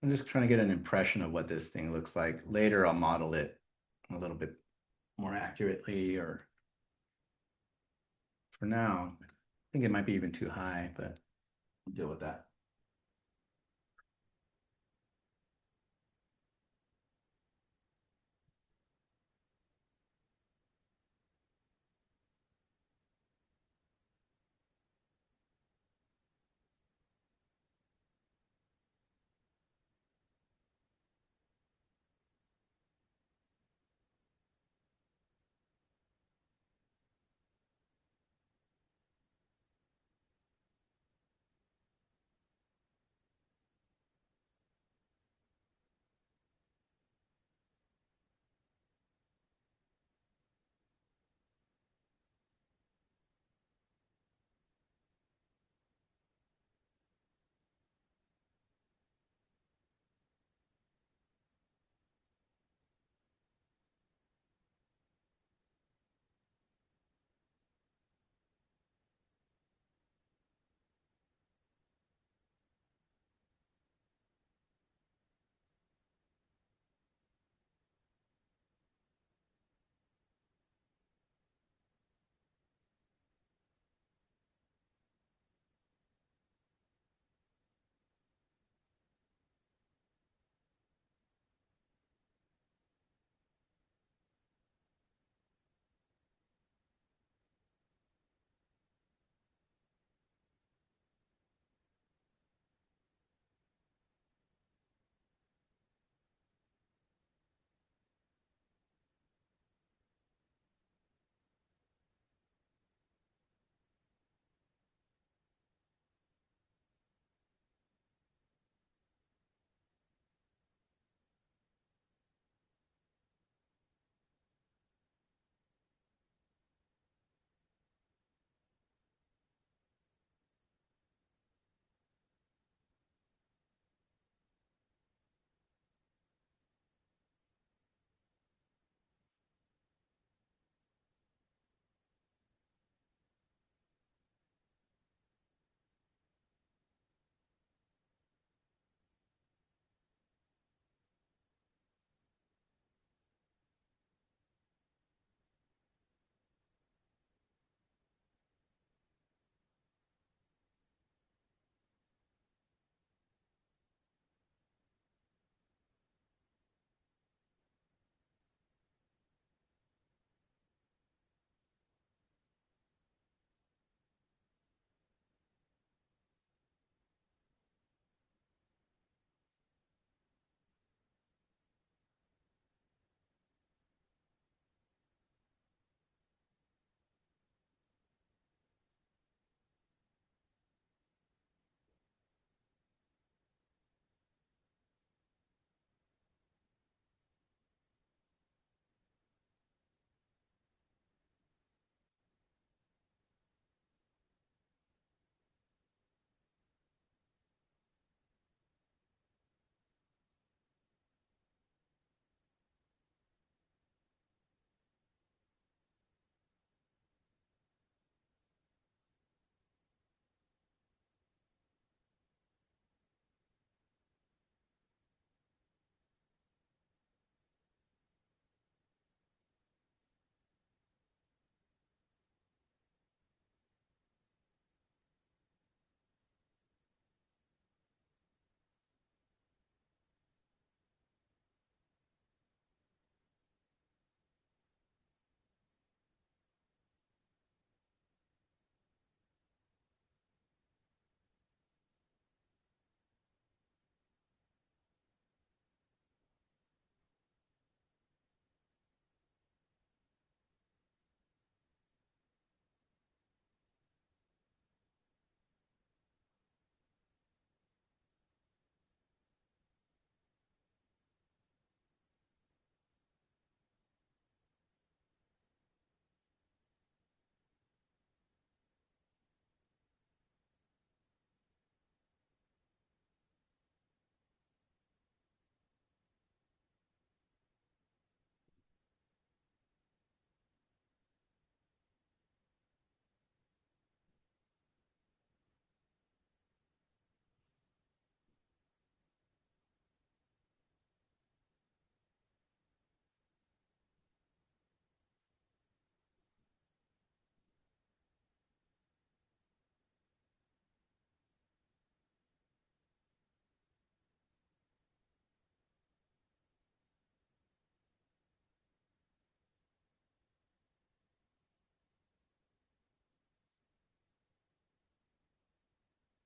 I'm just trying to get an impression of what this thing looks like. Later, I'll model it a little bit more accurately, or for now, I think it might be even too high, but we'll deal with that.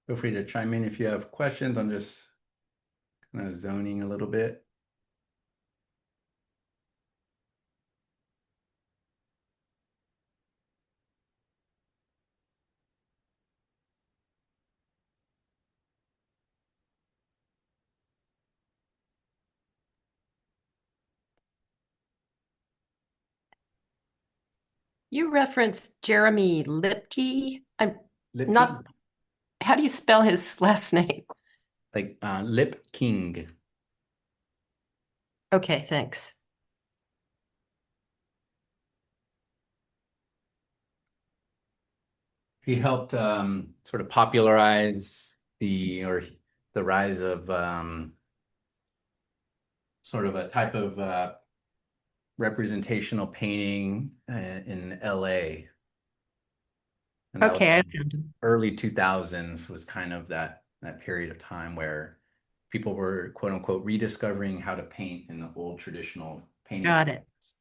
Feel free to chime in if you have questions. I'm just kind of zoning a little bit. You referenced Jeremy Lipke. I'm Lip not, King, how do you spell his last name? like Lip King. Okay, thanks. He helped sort of popularize the rise of sort of a type of representational painting in LA. And that was Okay, I found him. early 2000s was kind of that period of time where people were quote unquote rediscovering how to paint in the old traditional painting Got it. techniques.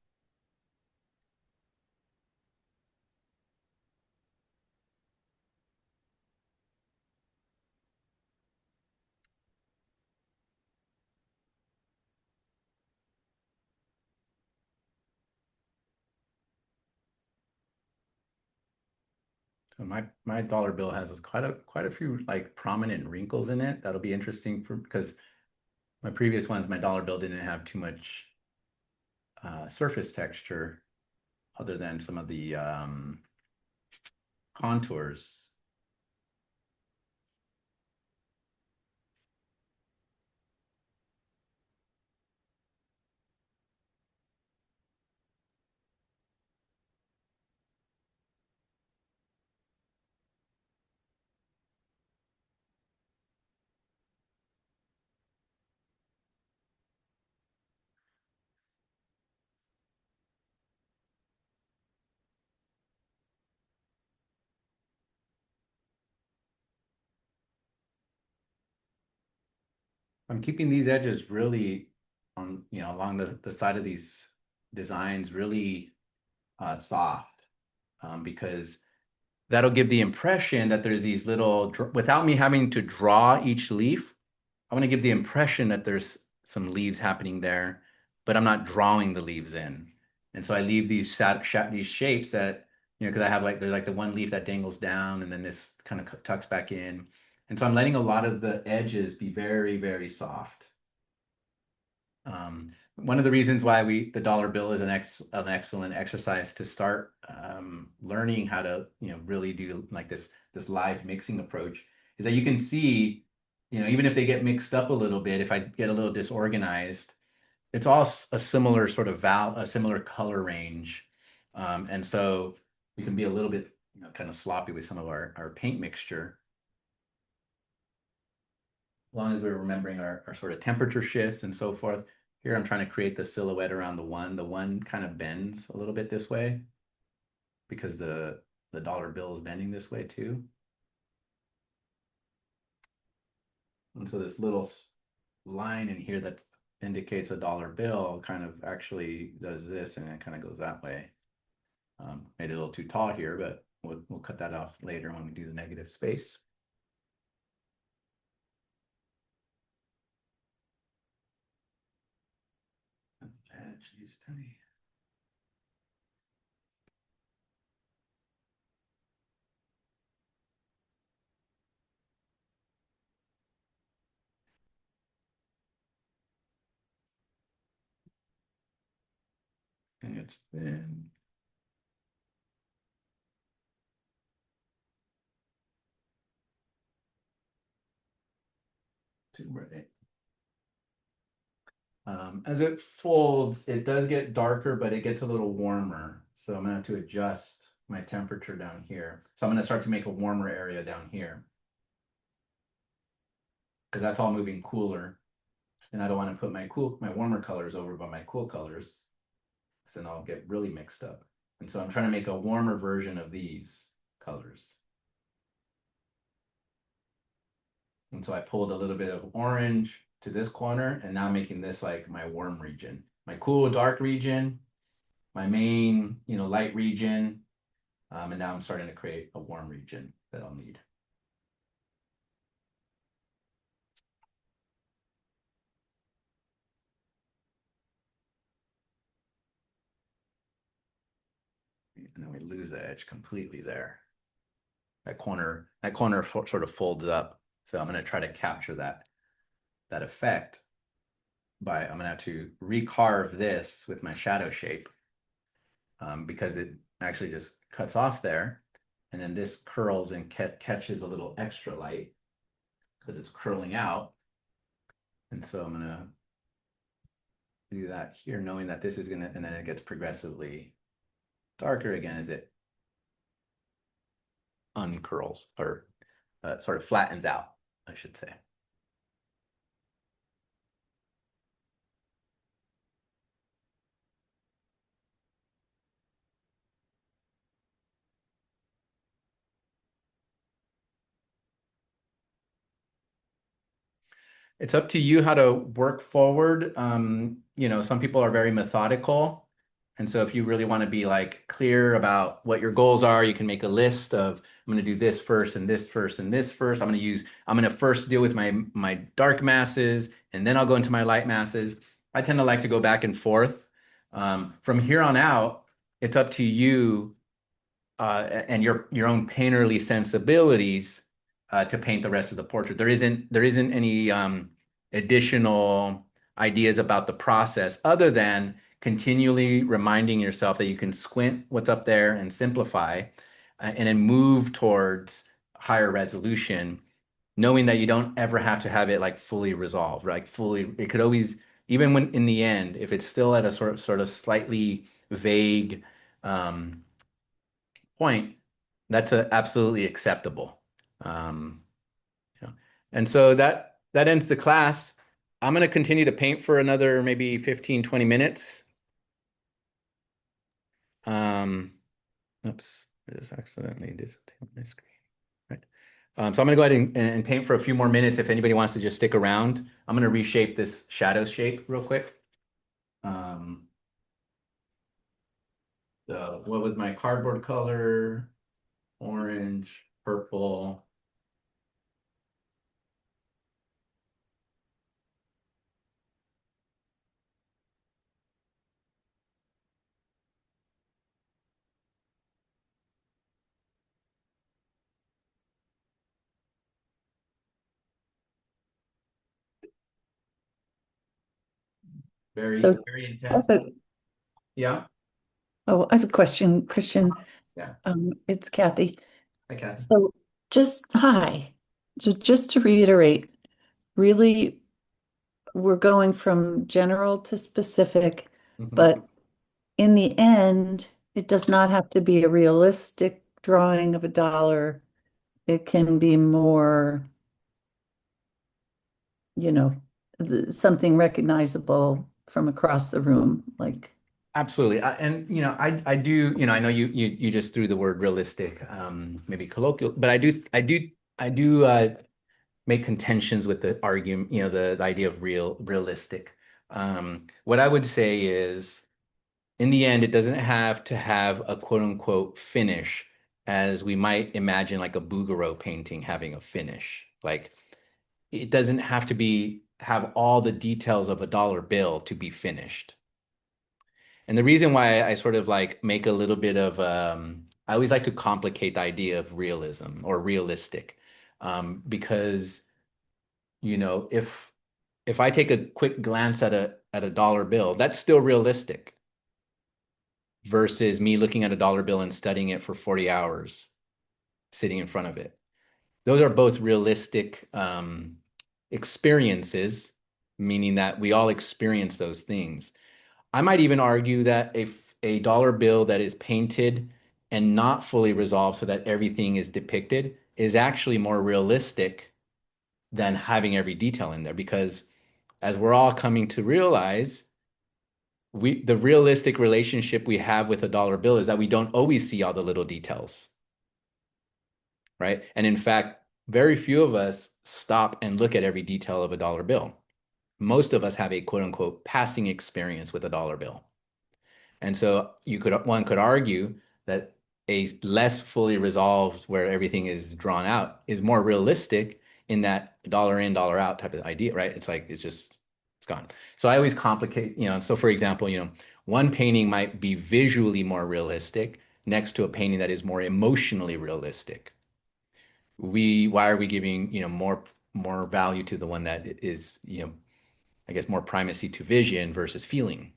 So my dollar bill has quite a few like prominent wrinkles in it. That'll be interesting for because my previous ones, my dollar bill didn't have too much surface texture other than some of the contours. I'm keeping these edges really on, along the side of these designs really soft because that'll give the impression that there's these little, without me having to draw each leaf, I want to give the impression that there's some leaves happening there, but I'm not drawing the leaves in. And so I leave these shapes that, because I have there's like the one leaf that dangles down and then this kind of tucks back in. And so I'm letting a lot of the edges be very, very soft. One of the reasons why the dollar bill is an excellent exercise to start learning how to really do like this live mixing approach is that you can see even if they get mixed up a little bit, if I get a little disorganized, it's all a similar sort of a similar color range, and so we can be a little bit kind of sloppy with some of our paint mixture as long as we're remembering our sort of temperature shifts and so forth. Here I'm trying to create the silhouette around the one. The one kind of bends a little bit this way because the dollar bill is bending this way too. And so this little line in here that indicates a dollar bill kind of actually does this and it kind of goes that way. Made it a little too tall here, but we'll cut that off later when we do the negative space. Jeez, Tony. And it's thin. Too right. As it folds, it does get darker, but it gets a little warmer. So I'm gonna have to adjust my temperature down here. So I'm gonna start to make a warmer area down here because that's all moving cooler. And I don't want to put my warmer colors over by my cool colors, because then I'll get really mixed up. And so I'm trying to make a warmer version of these colors. And so I pulled a little bit of orange to this corner, and now I'm making this like my warm region, my cool dark region, my main light region, and now I'm starting to create a warm region that I'll need. And then we lose the edge completely there. That corner sort of folds up. So I'm going to try to capture that effect by, I'm going to have to recarve this with my shadow shape because it actually just cuts off there. And then this curls and catches a little extra light because it's curling out. And so I'm going to do that here, knowing that this is going to, and then it gets progressively darker again as it uncurls or sort of flattens out, I should say. It's up to you how to work forward. Some people are very methodical. And so if you really want to be like clear about what your goals are, you can make a list of, I'm going to do this first and this first and this first. I'm going to first deal with my dark masses, and then I'll go into my light masses. I tend to like to go back and forth. From here on out, it's up to you and your own painterly sensibilities to paint the rest of the portrait. There isn't any additional ideas about the process other than continually reminding yourself that you can squint what's up there and simplify, and then move towards higher resolution, knowing that you don't ever have to have it like fully resolved, right? Fully, it could always, even when in the end, if it's still at a sort of slightly vague point, that's absolutely acceptable. Um, and so that ends the class. I'm going to continue to paint for another maybe 15, 20 minutes. Oops, I just accidentally did something on my screen. Right. So I'm going to go ahead and paint for a few more minutes if anybody wants to just stick around. I'm going to reshape this shadow shape real quick. So what was my cardboard color? Orange, purple. Very, So very I have intense. a, Yeah. I have a question, Christian. Yeah. It's Kathy. Hi, Kathy. So hi. So just to reiterate, really, we're going from general to specific, Mhm. but in the end, it does not have to be a realistic drawing of a dollar. It can be more, something recognizable from across the room, like. Absolutely. I do, I know you just threw the word realistic, maybe colloquial, but I do make contentions with the argument, the idea of realistic. What I would say is, in the end, it doesn't have to have a quote unquote finish as we might imagine like a Bouguereau painting having a finish. Like it doesn't have to have all the details of a dollar bill to be finished. And the reason why I sort of like make a little bit of I always like to complicate the idea of realism or realistic, because if I take a quick glance at a dollar bill, that's still realistic versus me looking at a dollar bill and studying it for 40 hours sitting in front of it. Those are both realistic experiences, meaning that we all experience those things. I might even argue that a dollar bill that is painted and not fully resolved so that everything is depicted is actually more realistic than having every detail in there, because as we're all coming to realize, the realistic relationship we have with a dollar bill is that we don't always see all the little details, right? And in fact, very few of us stop and look at every detail of a dollar bill. Most of us have a quote unquote passing experience with a dollar bill. And so one could argue that a less fully resolved, where everything is drawn out, is more realistic in that dollar in, dollar out type of idea, right? It's like it's gone. So I always complicate, so for example, one painting might be visually more realistic, next to a painting that is more emotionally realistic, why are we giving, more value to the one that is, I guess more primacy to vision versus feeling,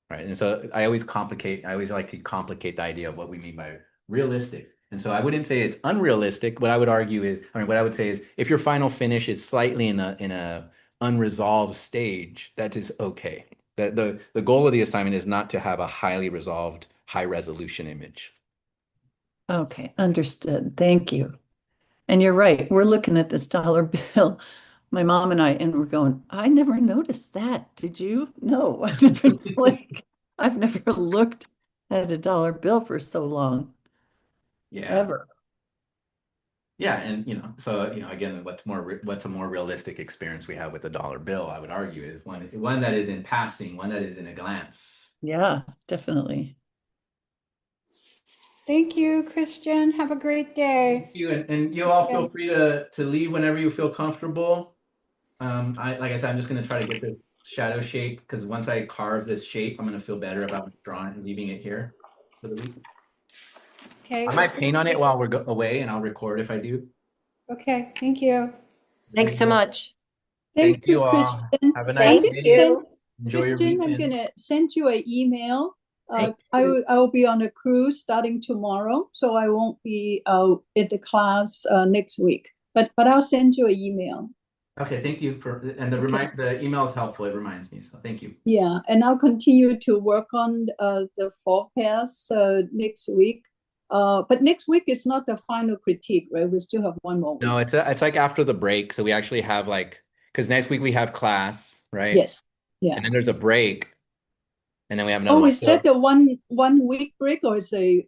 right? And so I always like to complicate the idea of what we mean by realistic. And so I wouldn't say it's unrealistic. What I would argue is, what I would say is if your final finish is slightly in a unresolved stage, that is okay. The goal of the assignment is not to have a highly resolved, high resolution image. Okay, understood. Thank you. And you're right. We're looking at this dollar bill, my mom and I, and we're going, I never noticed that. Did you? No, I've never looked at a dollar bill for so long, Yeah. ever. Yeah, and so again, what's a more realistic experience we have with a dollar bill, I would argue, is one that is in passing, one that is in a glance. Yeah, definitely. Thank you, Christian. Have a great day. Thank you, and you all feel free to leave whenever you feel comfortable. Like I said, I'm just gonna try to get the shadow shape because once I carve this shape, I'm gonna feel better about drawing, leaving it here for the week. Okay. I might paint on it while we're away, and I'll record if I do. Okay, thank you. Thanks so much. Thank you all. Christian. Have a I'm nice Thank gonna day. send, you. Enjoy your Christian, I'm weekend. gonna send you an email. Thank I will be on a cruise starting tomorrow, so I won't be at the class next week. But I'll send you an email. Okay, thank you and the email is helpful. It reminds me, so thank you. Yeah, and I'll continue to work on the forecast next week. But next week is not the final critique, right? We still have one more week. No, it's like after the break, so we actually have because next week we have class, right? Yes. Yeah. And then there's a break, and then we have another Oh, one. is that the one week break, or is a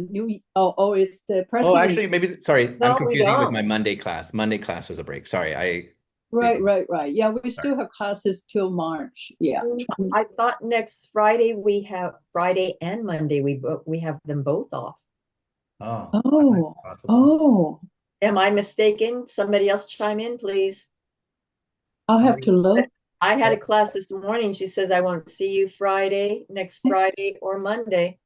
new? Or is the president? Oh, actually, maybe. Sorry, No, I'm we confusing with don't. my Monday class. Monday class was a break. Sorry, Right. Yeah, we still have classes till March. Yeah. I thought next Friday we have Friday and Monday we have them both off. Oh, Oh. possible. Oh. Am I mistaken? Somebody else chime in, please. I'll have to look. I had a class this morning. She says I won't see you next Friday or Monday.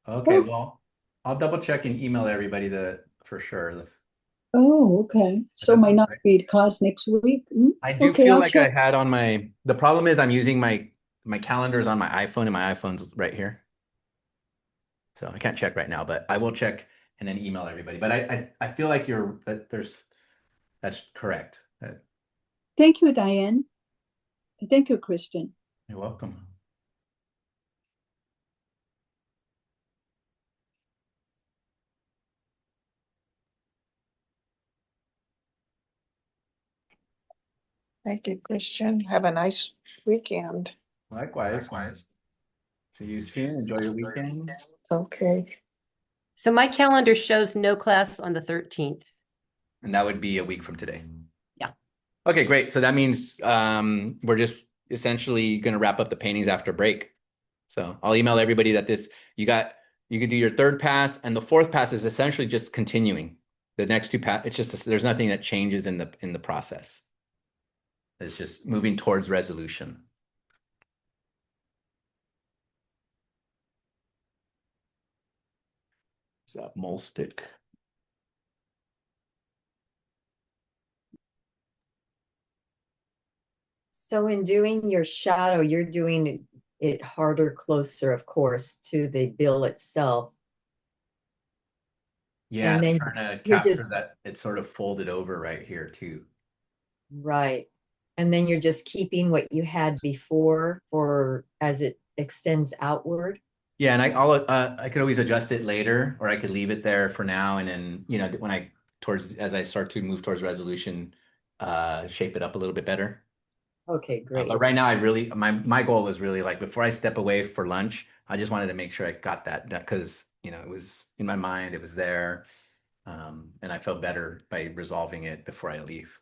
Okay, well, I'll double check and email everybody for sure. Oh, okay. So might not be class next week. I do Okay, feel I'll like check. I had on the problem is I'm using my calendars on my iPhone and my iPhone's right here. So I can't check right now, but I will check and then email everybody. But I feel like that's correct. Thank you, Diane. Thank you, Christian. You're welcome. Thank you, Christian. Have a nice weekend. Likewise. See you soon. Enjoy your weekend. Okay. So my calendar shows no class on the 13th. And that would be a week from today. Yeah. Okay, great. So that means we're just essentially going to wrap up the paintings after break. So I'll email everybody that you can do your third pass, and the fourth pass is essentially just continuing. The next two pass, it's just there's nothing that changes in the process. It's just moving towards resolution. Is that mole stick? So in doing your shadow, you're doing it harder, closer, of course, to the bill itself. Yeah, And then trying to you're capture just that it's sort of folded over right here too. right. And then you're just keeping what you had before for as it extends outward. Yeah, and I could always adjust it later, or I could leave it there for now, and then when as I start to move towards resolution, shape it up a little bit better. Okay, great. But right now, my goal was really like before I step away for lunch, I just wanted to make sure I got that because it was in my mind, it was there, and I felt better by resolving it before I leave.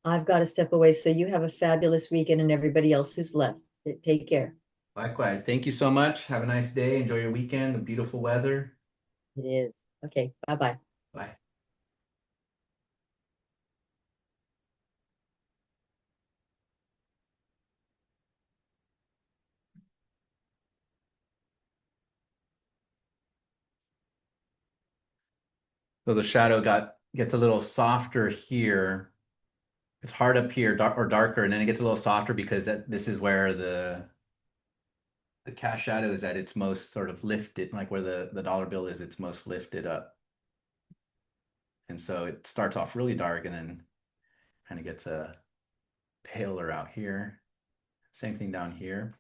I've got to step away. So you have a fabulous weekend and everybody else who's left. Take care. Likewise. Thank you so much. Have a nice day. Enjoy your weekend. The beautiful weather. It is. Okay. Bye-bye. Bye. So the shadow gets a little softer here. It's hard up here, darker, and then it gets a little softer because this is where the cast shadow is at its most sort of lifted, like where the dollar bill is its most lifted up. And so it starts off really dark and then kind of gets a paler out here. Same thing down here.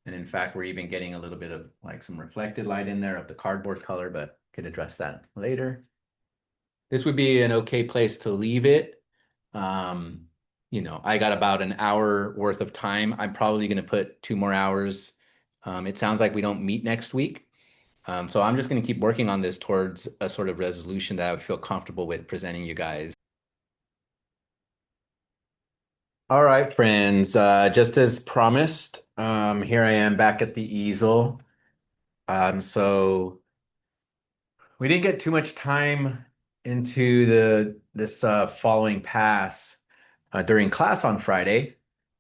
And in fact, we're even getting a little bit of like some reflected light in there of the cardboard color, but could address that later. This would be an okay place to leave it. I got about an hour worth of time. I'm probably going to put 2 more hours. It sounds like we don't meet next week. So I'm just going to keep working on this towards a sort of resolution that I would feel comfortable with presenting you guys. All right, friends, just as promised, here I am back at the easel. So we didn't get too much time into this following pass during class on Friday.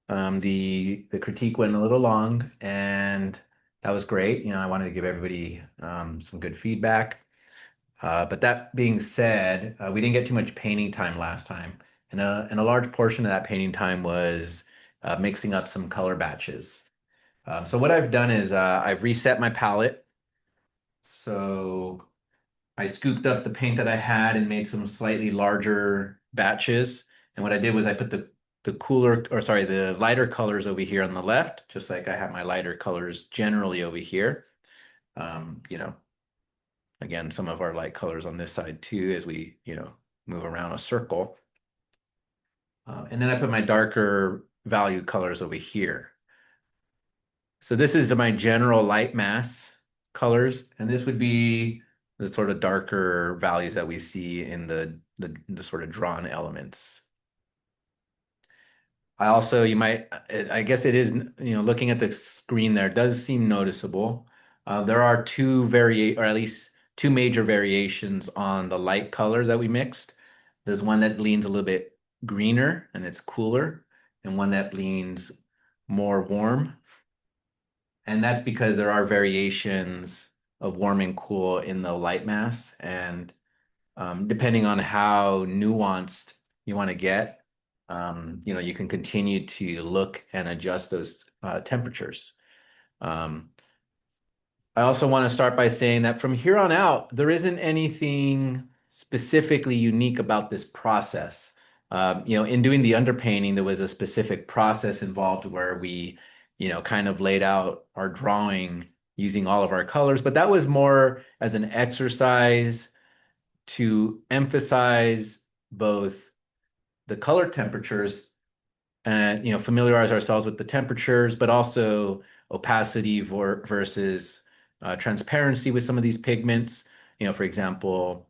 The critique went a little long, and that was great. I wanted to give everybody some good feedback. But that being said, we didn't get too much painting time last time, and a large portion of that painting time was mixing up some color batches. So what I've done is I've reset my palette. So I scooped up the paint that I had and made some slightly larger batches. And what I did was I put the lighter colors over here on the left, just like I have my lighter colors generally over here. Um, you know, Again, some of our light colors on this side too, as we, move around a circle. And then I put my darker value colors over here. So this is my general light mass colors, and this would be the sort of darker values that we see in the sort of drawn elements. I guess it is, looking at the screen there does seem noticeable. There are or at least two major variations on the light color that we mixed. There's one that leans a little bit greener and it's cooler, and one that leans more warm. And that's because there are variations of warm and cool in the light mass. And depending on how nuanced you want to get, you can continue to look and adjust those temperatures. I also want to start by saying that from here on out, there isn't anything specifically unique about this process. In doing the underpainting, there was a specific process involved where we, kind of laid out our drawing using all of our colors, but that was more as an exercise to emphasize both the color temperatures and familiarize ourselves with the temperatures, but also opacity versus transparency with some of these pigments. For example,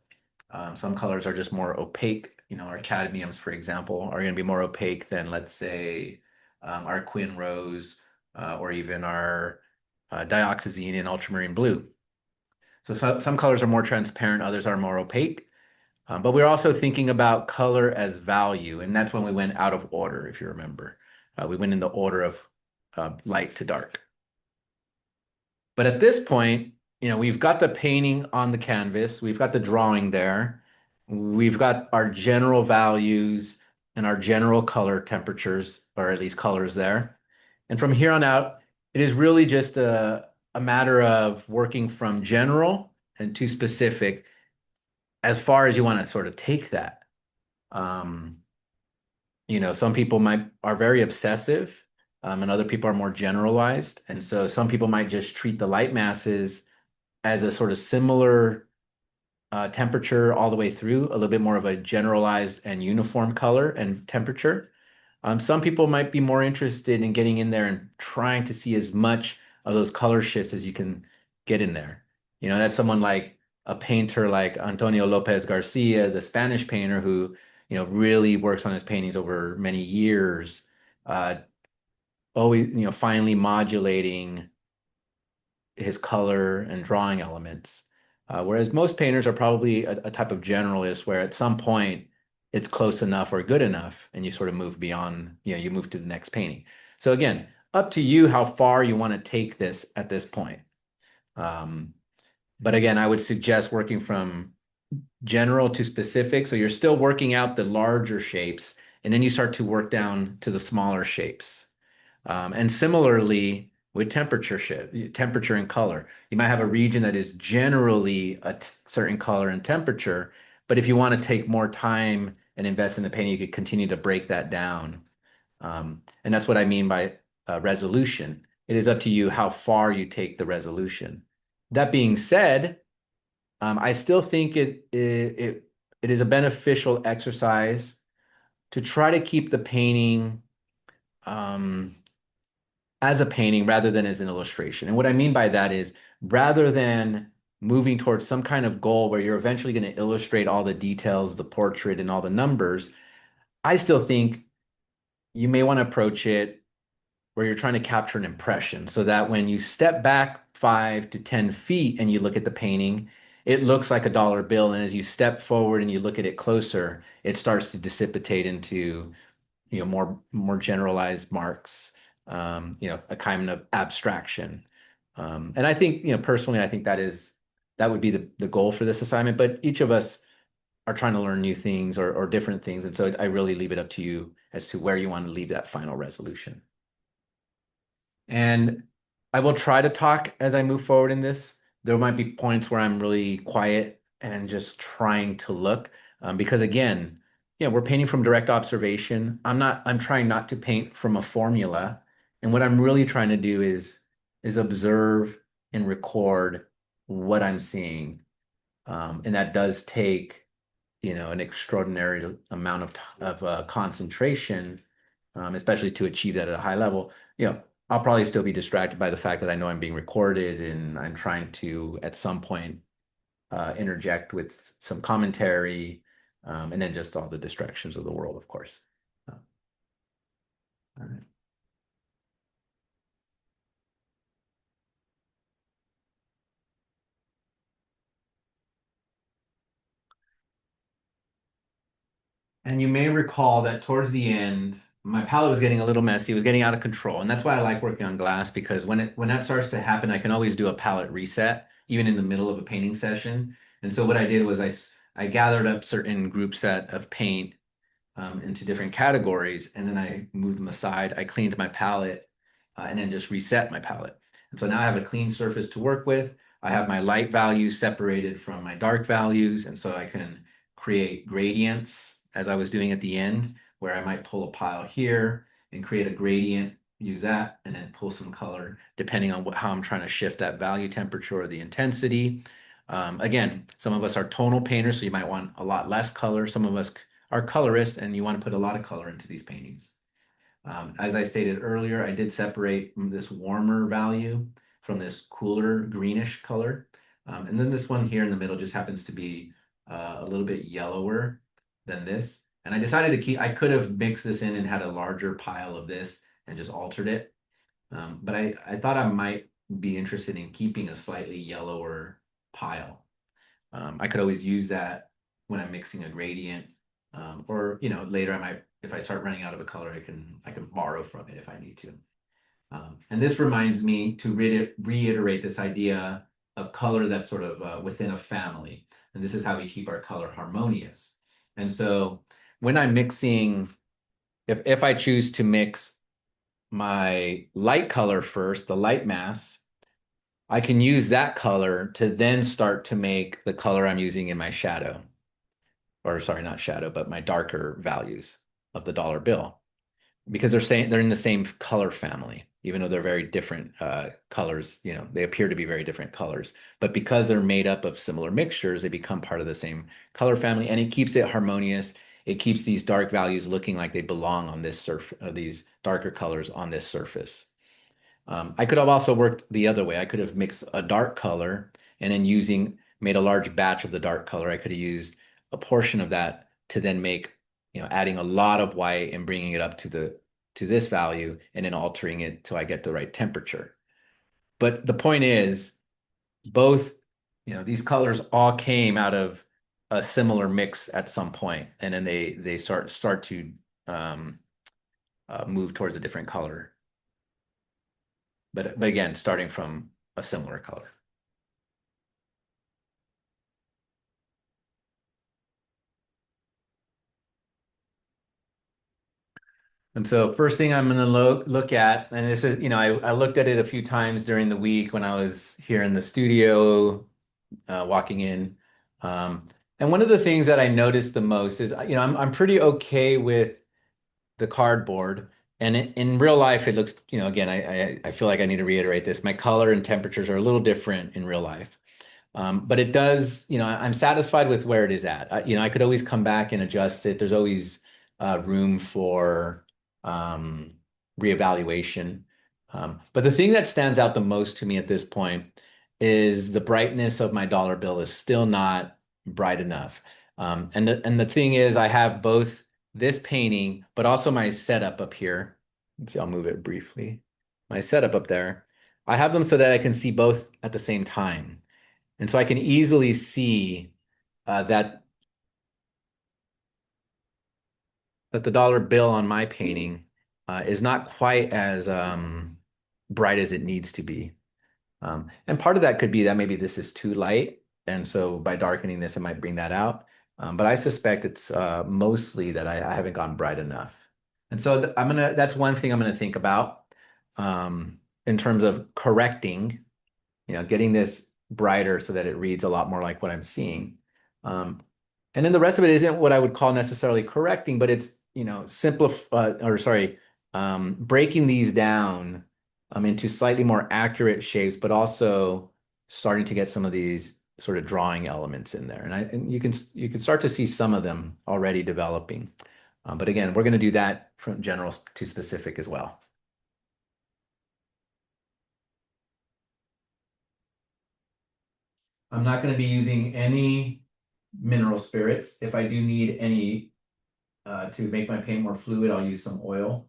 some colors are just more opaque. Our cadmiums, for example, are going to be more opaque than, let's say, our Quin Rose or even our dioxazine and ultramarine blue. So some colors are more transparent, others are more opaque. But we're also thinking about color as value, and that's when we went out of order, if you remember. We went in the order of light to dark. But at this point, we've got the painting on the canvas, we've got the drawing there, we've got our general values and our general color temperatures, or at least colors there. And from here on out, it is really just a matter of working from general and to specific as far as you want to sort of take that. Some people are very obsessive, and other people are more generalized. And so some people might just treat the light masses as a sort of similar temperature all the way through, a little bit more of a generalized and uniform color and temperature. Some people might be more interested in getting in there and trying to see as much of those color shifts as you can get in there. That's someone like a painter like Antonio Lopez Garcia, the Spanish painter, who, really works on his paintings over many years, always, finely modulating his color and drawing elements. Whereas most painters are probably a type of generalist where at some point it's close enough or good enough and you sort of move beyond, you move to the next painting. So again, up to you how far you want to take this at this point. But again, I would suggest working from general to specific. So you're still working out the larger shapes, and then you start to work down to the smaller shapes. And similarly with temperature and color, you might have a region that is generally a certain color and temperature, but if you want to take more time and invest in the painting, you could continue to break that down. And that's what I mean by resolution. It is up to you how far you take the resolution. That being said, I still think it is a beneficial exercise to try to keep the painting um, as a painting rather than as an illustration. And what I mean by that is rather than moving towards some kind of goal where you're eventually going to illustrate all the details, the portrait, and all the numbers, I still think you may want to approach it where you're trying to capture an impression so that when you step back 5 to 10 feet and you look at the painting, it looks like a dollar bill. And as you step forward and you look at it closer, it starts to dissipate into, more generalized marks, a kind of abstraction. And I think, personally, I think that would be the goal for this assignment. But each of us are trying to learn new things or different things. And so I really leave it up to you as to where you want to leave that final resolution. And I will try to talk as I move forward in this. There might be points where I'm really quiet and just trying to look, because again, we're painting from direct observation. I'm trying not to paint from a formula. And what I'm really trying to do is observe and record what I'm seeing. And that does take, an extraordinary amount of concentration, especially to achieve that at a high level. I'll probably still be distracted by the fact that I know I'm being recorded and I'm trying to, at some point, interject with some commentary, and then just all the distractions of the world, of course. All right. And you may recall that towards the end, my palette was getting a little messy, it was getting out of control. And that's why I like working on glass, because when that starts to happen, I can always do a palette reset, even in the middle of a painting session. And so what I did was I gathered up certain group set of paint into different categories, and then I moved them aside. I cleaned my palette, and then just reset my palette. And so now I have a clean surface to work with. I have my light values separated from my dark values, and so I can create gradients as I was doing at the end, where I might pull a pile here and create a gradient, use that, and then pull some color depending on how I'm trying to shift that value temperature or the intensity. Again, some of us are tonal painters, so you might want a lot less color. Some of us are colorists, and you want to put a lot of color into these paintings. As I stated earlier, I did separate this warmer value from this cooler greenish color. And then this one here in the middle just happens to be a little bit yellower than this. And I decided I could have mixed this in and had a larger pile of this and just altered it. But I thought I might be interested in keeping a slightly yellower pile. I could always use that when I'm mixing a gradient, or later I might, if I start running out of a color, I can borrow from it if I need to. And this reminds me to reiterate this idea of color that's sort of within a family, and this is how we keep our color harmonious. And so when I'm mixing, if I choose to mix my light color first, the light mass, I can use that color to then start to make the color I'm using in my shadow. Or sorry, not shadow, but my darker values of the dollar bill. Because they're in the same color family, even though they're very different colors, they appear to be very different colors. But because they're made up of similar mixtures, they become part of the same color family, and it keeps it harmonious. It keeps these dark values looking like they belong on this surface, these darker colors on this surface. I could have also worked the other way. I could have mixed a dark color and then made a large batch of the dark color. I could have used a portion of that to then make adding a lot of white and bringing it up to this value and then altering it till I get the right temperature. But the point is, both, these colors all came out of a similar mix at some point, and then they start to um, move towards a different color. But again, starting from a similar color. And so first thing I'm going to look at, and this is, I looked at it a few times during the week when I was here in the studio, walking in. Um, and one of the things that I noticed the most is, I'm pretty okay with the cardboard. And in real life, it looks, again, I feel like I need to reiterate this. My color and temperatures are a little different in real life. But it does, I'm satisfied with where it is at. I could always come back and adjust it. There's always room for um, reevaluation. But the thing that stands out the most to me at this point is the brightness of my dollar bill is still not bright enough. And the thing is, I have both this painting, but also my setup up here. Let's see, I'll move it briefly. My setup up there. I have them so that I can see both at the same time. And so I can easily see that the dollar bill on my painting is not quite as bright as it needs to be. And part of that could be that maybe this is too light. And so by darkening this, it might bring that out. But I suspect it's mostly that I haven't gone bright enough. And so that's one thing I'm gonna think about in terms of correcting, getting this brighter so that it reads a lot more like what I'm seeing. Um, and then the rest of it isn't what I would call necessarily correcting, but it's, breaking these down into slightly more accurate shapes, but also starting to get some of these sort of drawing elements in there. And you can start to see some of them already developing. But again, we're going to do that from general to specific as well. I'm not going to be using any mineral spirits. If I do need any to make my paint more fluid, I'll use some oil.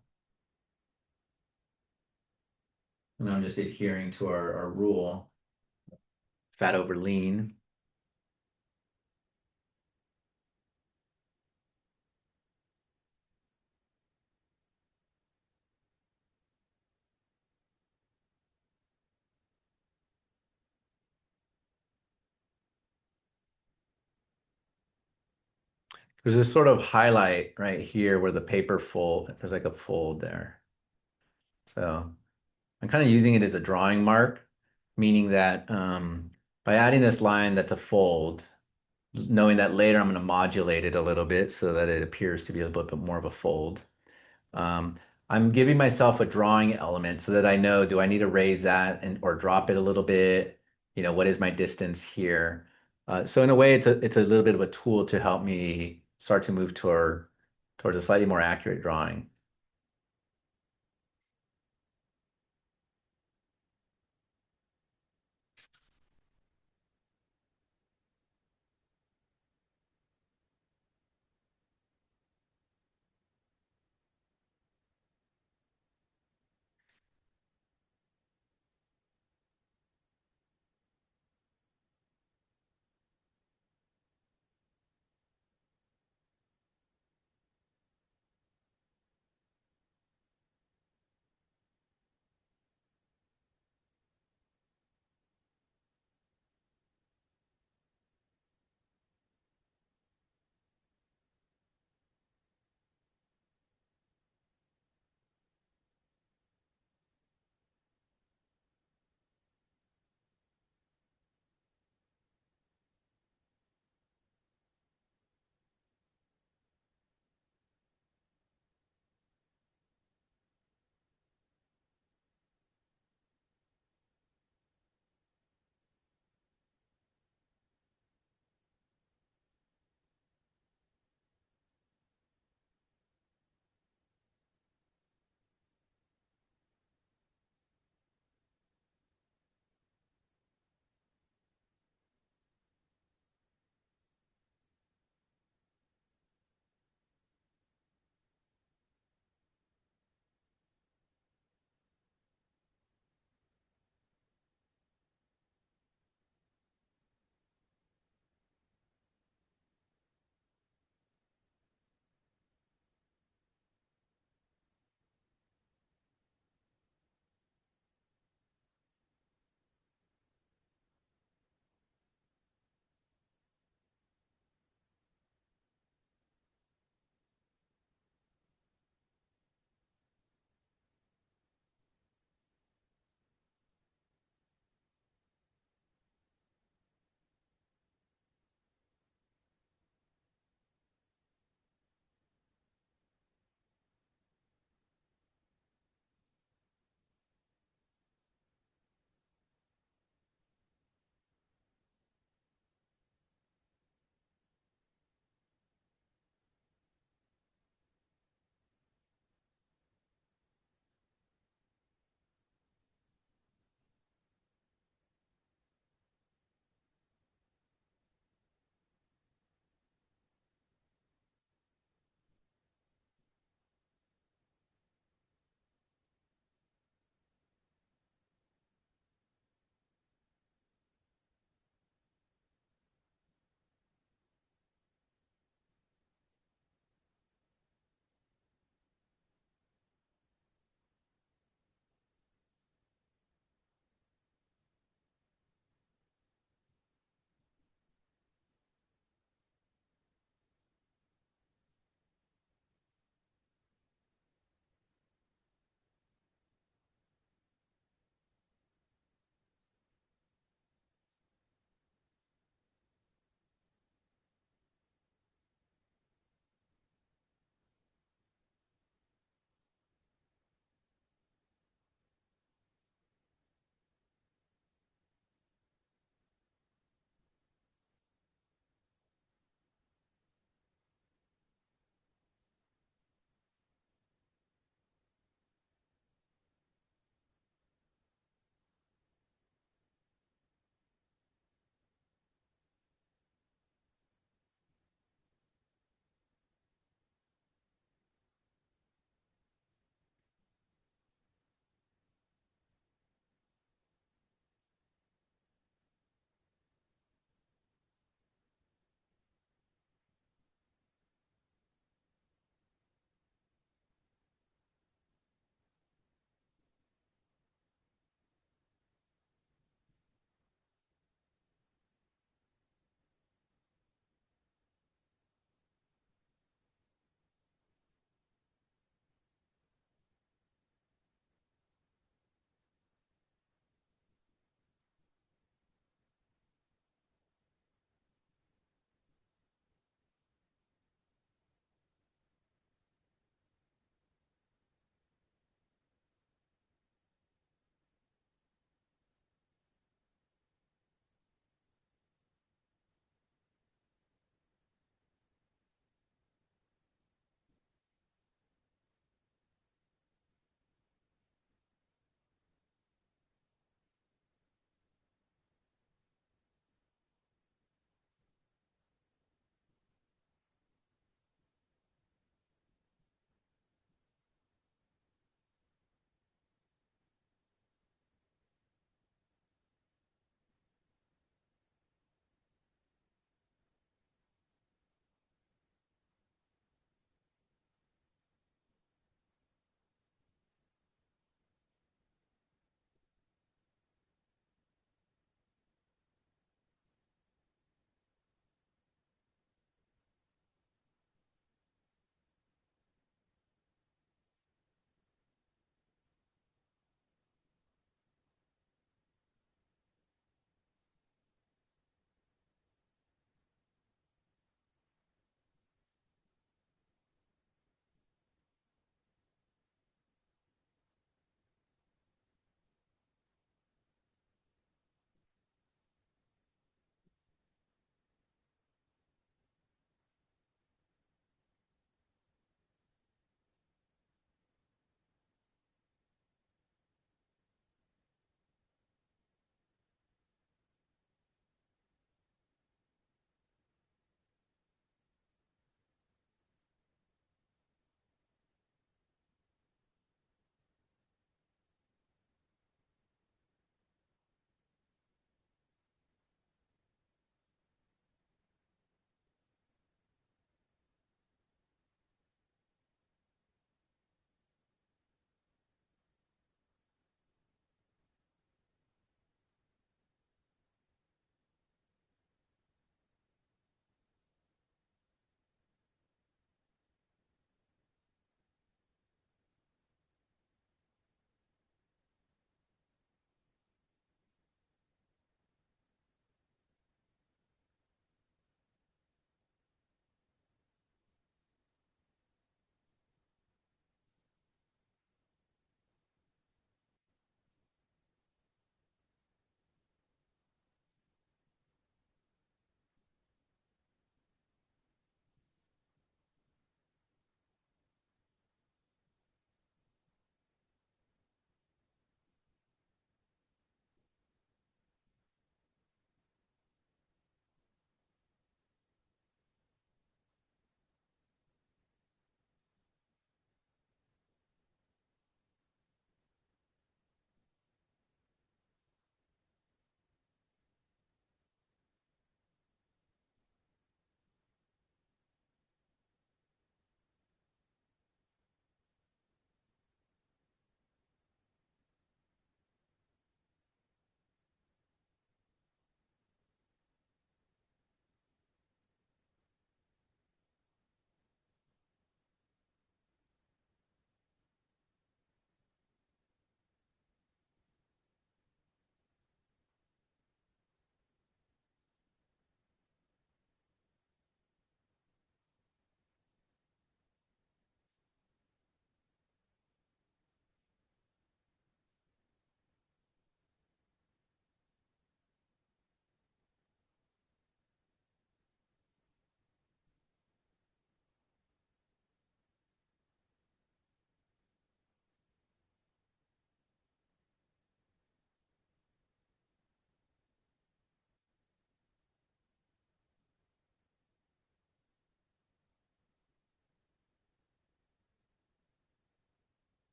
And I'm just adhering to our rule, fat over lean. There's this sort of highlight right here where the paper fold, there's like a fold there. So I'm kind of using it as a drawing mark, meaning that by adding this line that's a fold, knowing that later I'm going to modulate it a little bit so that it appears to be a little bit more of a fold. Um, I'm giving myself a drawing element so that I know, do I need to raise that or drop it a little bit? What is my distance here? So in a way, it's a little bit of a tool to help me start to move towards a slightly more accurate drawing.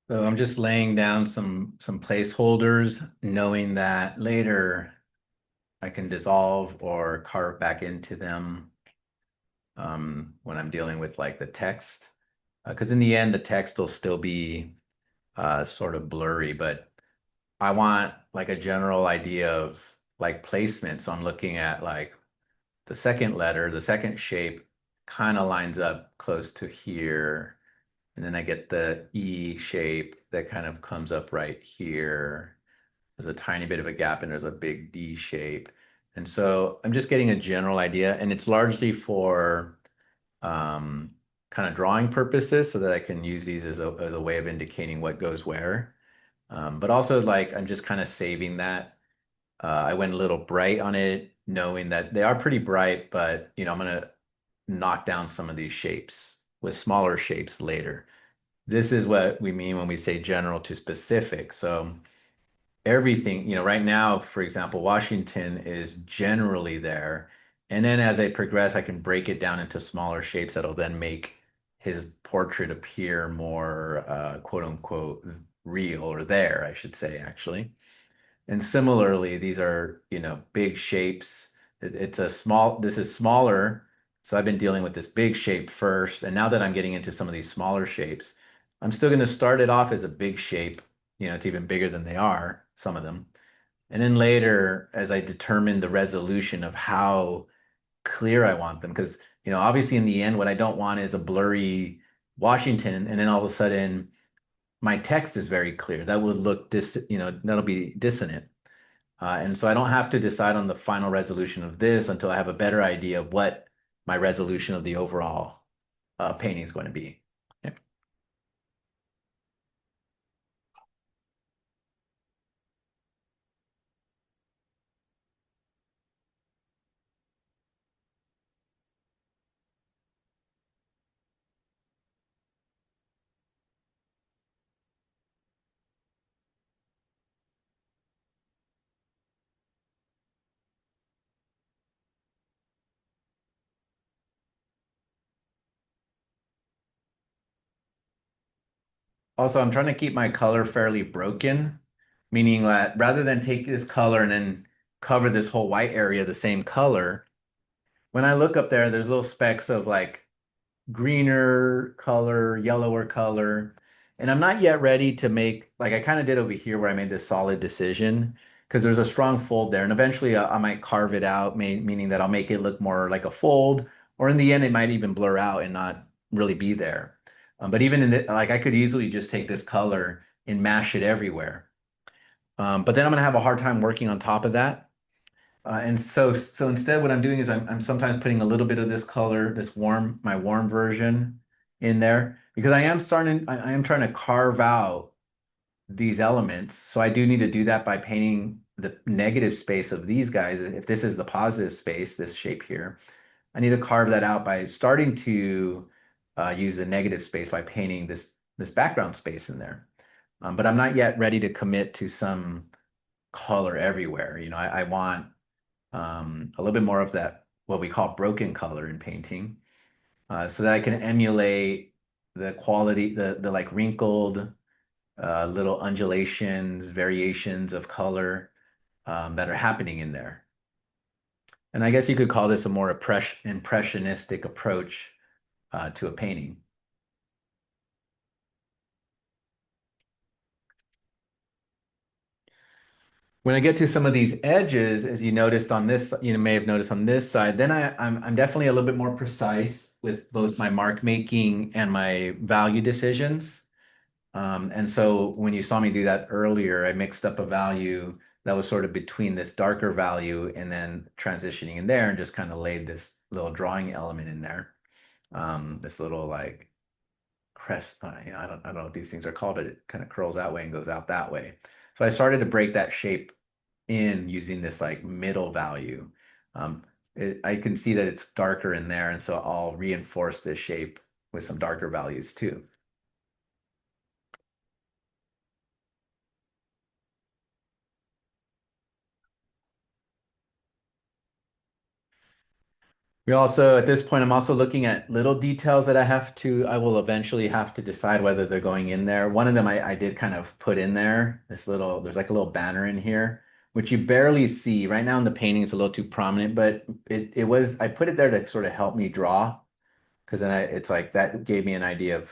So I'm just laying down some placeholders, knowing that later I can dissolve or carve back into them when I'm dealing with like the text. Because in the end, the text will still be sort of blurry, but I want like a general idea of like placement. So I'm looking at like the second letter, the second shape kind of lines up close to here. And then I get the E shape that kind of comes up right here. There's a tiny bit of a gap and there's a big D shape. And so I'm just getting a general idea, and it's largely for um, kind of drawing purposes so that I can use these as a way of indicating what goes where. But also like I'm just kind of saving that. I went a little bright on it, knowing that they are pretty bright, but I'm gonna knock down some of these shapes with smaller shapes later. This is what we mean when we say general to specific. So everything, right now, for example, Washington is generally there. And then as I progress, I can break it down into smaller shapes that'll then make his portrait appear more quote unquote real, or there, I should say, actually. And similarly, these are, big shapes. This is smaller. So I've been dealing with this big shape first. And now that I'm getting into some of these smaller shapes, I'm still going to start it off as a big shape. It's even bigger than they are, some of them. And then later, as I determine the resolution of how clear I want them, because, obviously in the end, what I don't want is a blurry Washington. And then all of a sudden, my text is very clear. That would look that'll be dissonant. And so I don't have to decide on the final resolution of this until I have a better idea of what my resolution of the overall painting is going to be. Yeah. Also, I'm trying to keep my color fairly broken, meaning that rather than take this color and then cover this whole white area the same color, when I look up there, there's little specks of like greener color, yellower color. And I'm not yet ready to make, like I kind of did over here where I made this solid decision because there's a strong fold there. And eventually I might carve it out, meaning that I'll make it look more like a fold, or in the end, it might even blur out and not really be there. But even like I could easily just take this color and mash it everywhere. But then I'm going to have a hard time working on top of that. And so instead, what I'm doing is I'm sometimes putting a little bit of this color, my warm version in there because I am trying to carve out these elements. So I do need to do that by painting the negative space of these guys. If this is the positive space, this shape here, I need to carve that out by starting to use the negative space by painting this background space in there. But I'm not yet ready to commit to some color everywhere. I want a little bit more of that, what we call broken color in painting, so that I can emulate the quality, the like wrinkled little undulations, variations of color that are happening in there. And I guess you could call this a more impressionistic approach to a painting. When I get to some of these edges, as you noticed on this, may have noticed on this side, then I'm definitely a little bit more precise with both my mark making and my value decisions. And so when you saw me do that earlier, I mixed up a value that was sort of between this darker value and then transitioning in there and just kind of laid this little drawing element in there. This little like crest, I don't know what these things are called, but it kind of curls that way and goes out that way. So I started to break that shape in using this like middle value. I can see that it's darker in there, and so I'll reinforce this shape with some darker values too. We also, at this point, I'm also looking at little details that I will eventually have to decide whether they're going in there. One of them I did kind of put in there, there's like a little banner in here, which you barely see. Right now in the painting, it's a little too prominent, but I put it there to sort of help me draw, because then it's like that gave me an idea of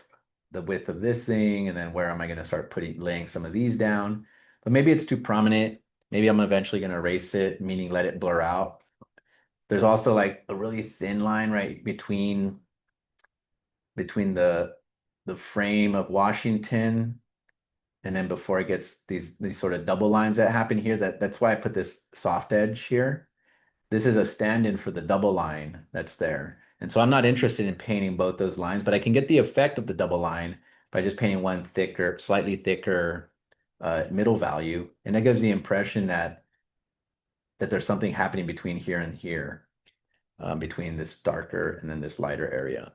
the width of this thing, and then where am I going to start laying some of these down. But maybe it's too prominent. Maybe I'm eventually going to erase it, meaning let it blur out. There's also like a really thin line right between the frame of Washington, and then before it gets these sort of double lines that happen here. That's why I put this soft edge here. This is a stand-in for the double line that's there. And so I'm not interested in painting both those lines, but I can get the effect of the double line by just painting one thicker, slightly thicker middle value. And that gives the impression that there's something happening between here and here, between this darker and then this lighter area.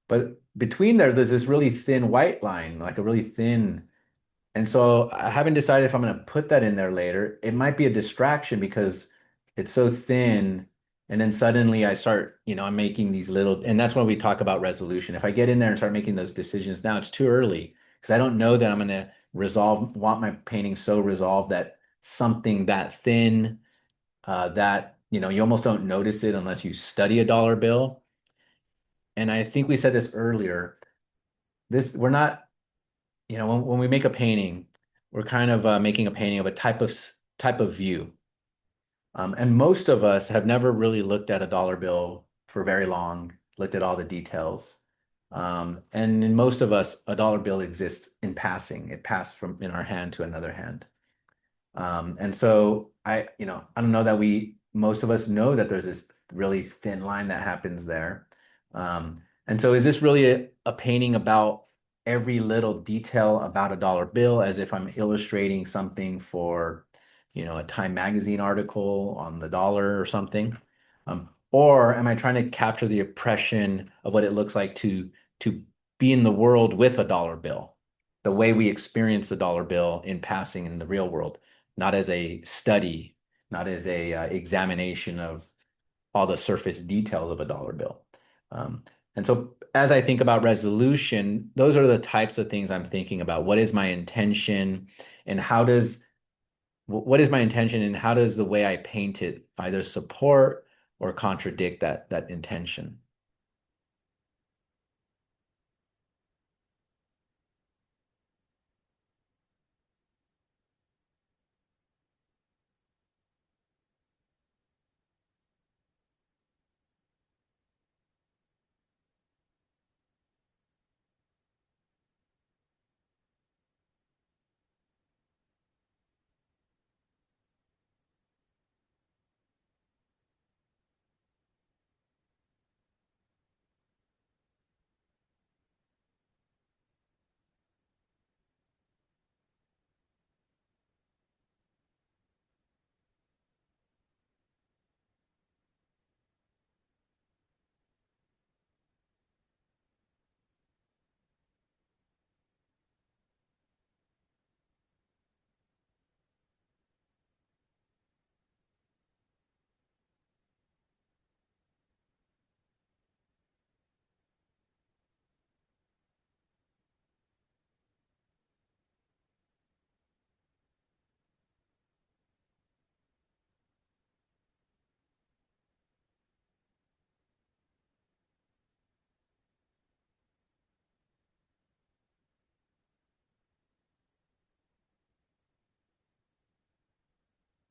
But between there's this really thin white line, like a really thin. And so I haven't decided if I'm going to put that in there later. It might be a distraction because it's so thin. And then suddenly I start, I'm making these little, and that's when we talk about resolution. If I get in there and start making those decisions now, it's too early because I don't know that I'm going to want my painting so resolved that something that thin, that, you almost don't notice it unless you study a dollar bill. And I think we said this earlier. We're not, when we make a painting, we're kind of making a painting of a type of view. And most of us have never really looked at a dollar bill for very long, looked at all the details. And in most of us, a dollar bill exists in passing. It passed from in our hand to another hand. And so I don't know that most of us know that there's this really thin line that happens there. And so is this really a painting about every little detail about a dollar bill, as if I'm illustrating something for, a Time magazine article on the dollar or something? Or am I trying to capture the impression of what it looks like to be in the world with a dollar bill, the way we experience the dollar bill in passing in the real world, not as a study, not as a examination of all the surface details of a dollar bill. And so as I think about resolution, those are the types of things I'm thinking about. What is my intention, and what is my intention, and how does the way I paint it either support or contradict that intention?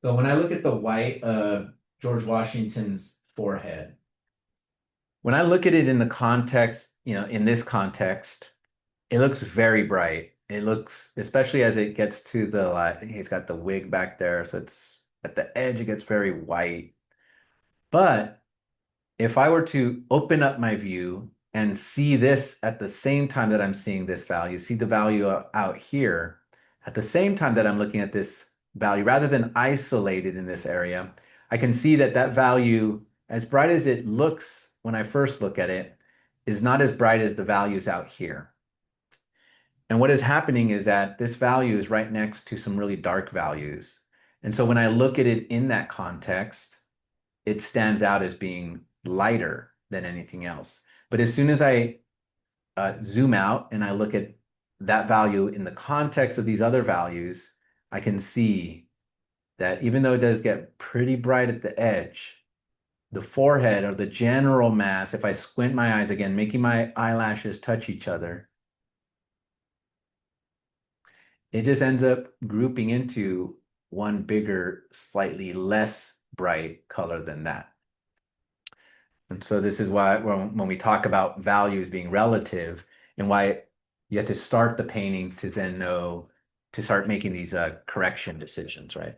So when I look at the white of George Washington's forehead, when I look at it in the context, in this context, it looks very bright. It looks, especially as it gets to he's got the wig back there, so it's at the edge, it gets very white. But if I were to open up my view and see this at the same time that I'm seeing this value, see the value out here, at the same time that I'm looking at this value, rather than isolated in this area, I can see that value, as bright as it looks when I first look at it, is not as bright as the values out here. And what is happening is that this value is right next to some really dark values. And so when I look at it in that context, it stands out as being lighter than anything else. But as soon as I zoom out and I look at that value in the context of these other values, I can see that even though it does get pretty bright at the edge, the forehead or the general mass, if I squint my eyes again, making my eyelashes touch each other, it just ends up grouping into one bigger, slightly less bright color than that. And so this is why when we talk about values being relative and why you have to start the painting to then know to start making these correction decisions, right?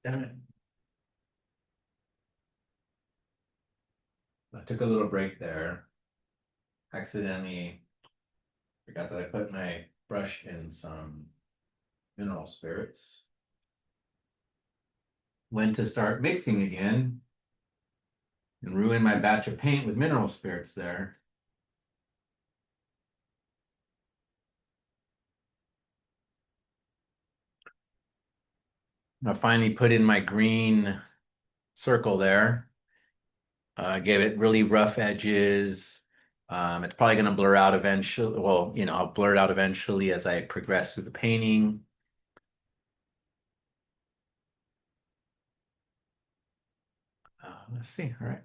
Damn it. I took a little break there. Accidentally forgot that I put my brush in some mineral spirits. Went to start mixing again and ruined my batch of paint with mineral spirits there. I finally put in my green circle there. Gave it really rough edges. It's probably going to blur out eventually. Well, I'll blur it out eventually as I progress through the painting. Let's see. All right.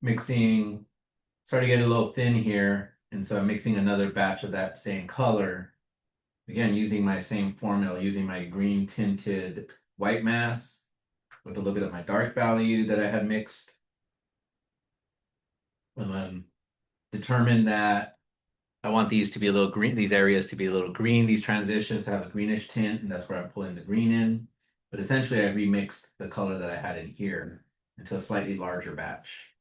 Mixing, starting to get a little thin here. And so I'm mixing another batch of that same color. Again, using my same formula, using my green tinted white mass with a little bit of my dark value that I had mixed. And then determine that I want these to be a little green, these areas to be a little green, these transitions to have a greenish tint, and that's where I'm pulling the green in. But essentially I remixed the color that I had in here into a slightly larger batch.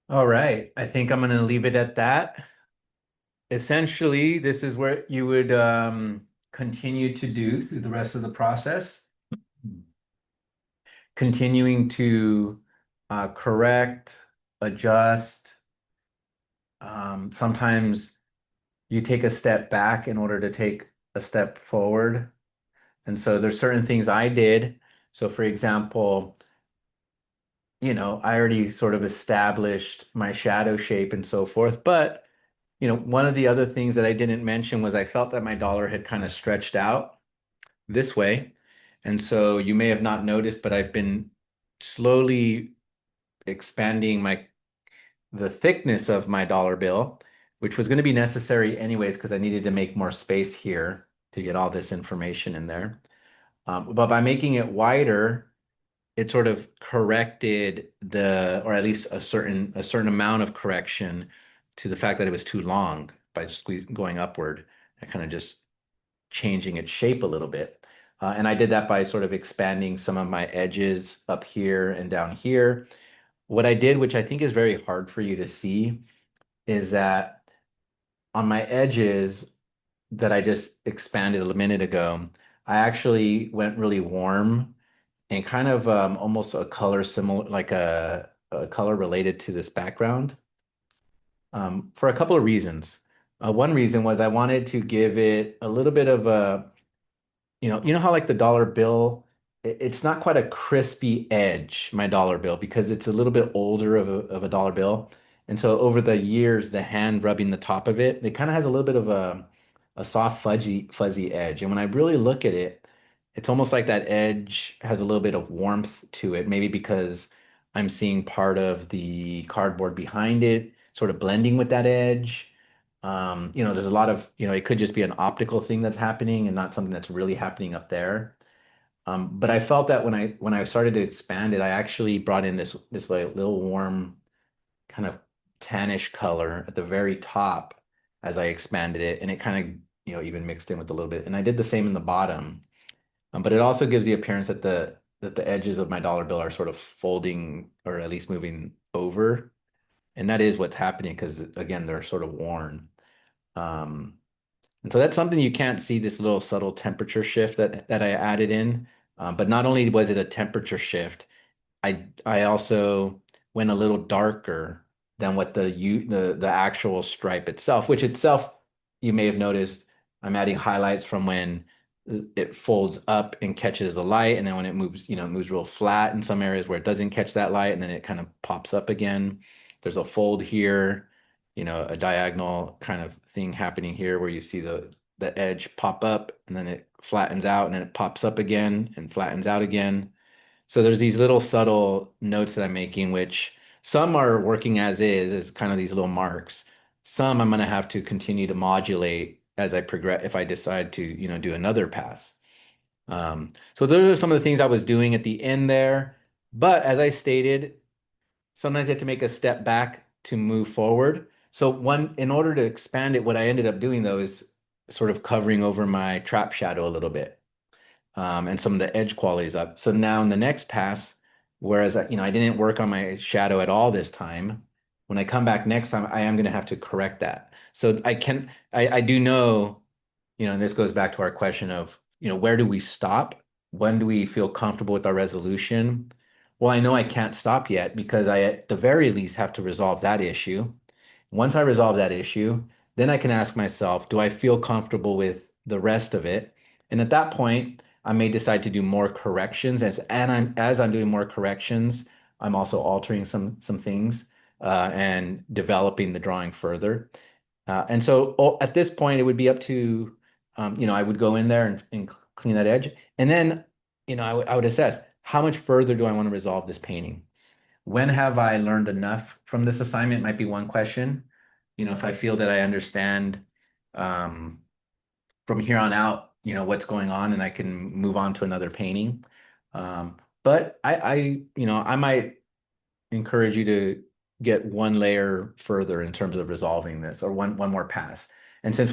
All right. I think I'm going to leave it at that. Essentially, this is where you would continue to do through the rest of the process, continuing to correct, adjust. Sometimes you take a step back in order to take a step forward. And so there's certain things I did. So for example, I already sort of established my shadow shape and so forth. But, one of the other things that I didn't mention was I felt that my dollar had kind of stretched out this way. And so you may have not noticed, but I've been slowly expanding the thickness of my dollar bill, which was going to be necessary anyways, because I needed to make more space here to get all this information in there. But by making it wider, it sort of corrected or at least a certain amount of correction to the fact that it was too long by going upward and kind of just changing its shape a little bit. And I did that by sort of expanding some of my edges up here and down here. What I did, which I think is very hard for you to see, is that on my edges that I just expanded a minute ago, I actually went really warm and kind of almost a color similar, like a color related to this background, for a couple of reasons. One reason was I wanted to give it a little bit of a, you know how like the dollar bill, it's not quite a crispy edge, my dollar bill, because it's a little bit older of a dollar bill. And so over the years, the hand rubbing the top of it kind of has a little bit of a soft, fuzzy edge. And when I really look at it, it's almost like that edge has a little bit of warmth to it, maybe because I'm seeing part of the cardboard behind it, sort of blending with that edge. There's a lot of, it could just be an optical thing that's happening and not something that's really happening up there. But I felt that when I started to expand it, I actually brought in this like little warm kind of tannish color at the very top as I expanded it, and it kind of even mixed in with a little bit. And I did the same in the bottom, but it also gives the appearance that the edges of my dollar bill are sort of folding or at least moving over, and that is what's happening because again they're sort of worn. Um, and so that's something you can't see, this little subtle temperature shift that I added in. But not only was it a temperature shift, I also went a little darker than what the actual stripe itself, which itself you may have noticed I'm adding highlights from when it folds up and catches the light, and then when it moves, it moves real flat in some areas where it doesn't catch that light, and then it kind of pops up again. There's a fold here, a diagonal kind of thing happening here where you see the edge pop up and then it flattens out and then it pops up again and flattens out again. So there's these little subtle notes that I'm making, which some are working as kind of these little marks. Some I'm going to have to continue to modulate as I progress if I decide to, do another pass. So those are some of the things I was doing at the end there. But as I stated, sometimes you have to make a step back to move forward. So in order to expand it, what I ended up doing though is sort of covering over my trap shadow a little bit, and some of the edge qualities up. So now in the next pass, whereas I didn't work on my shadow at all this time, when I come back next time, I am going to have to correct that. So I do know, and this goes back to our question of, where do we stop? When do we feel comfortable with our resolution? Well, I know I can't stop yet because I, at the very least, have to resolve that issue. Once I resolve that issue, then I can ask myself, do I feel comfortable with the rest of it? And at that point, I may decide to do more corrections. As I'm doing more corrections, I'm also altering some things and developing the drawing further. And so at this point, it would be up to, I would go in there and clean that edge. And then, I would assess how much further do I want to resolve this painting? When have I learned enough from this assignment might be one question. If I feel that I understand um, from here on out, what's going on and I can move on to another painting. But I might encourage you to get one layer further in terms of resolving this or one more pass. And since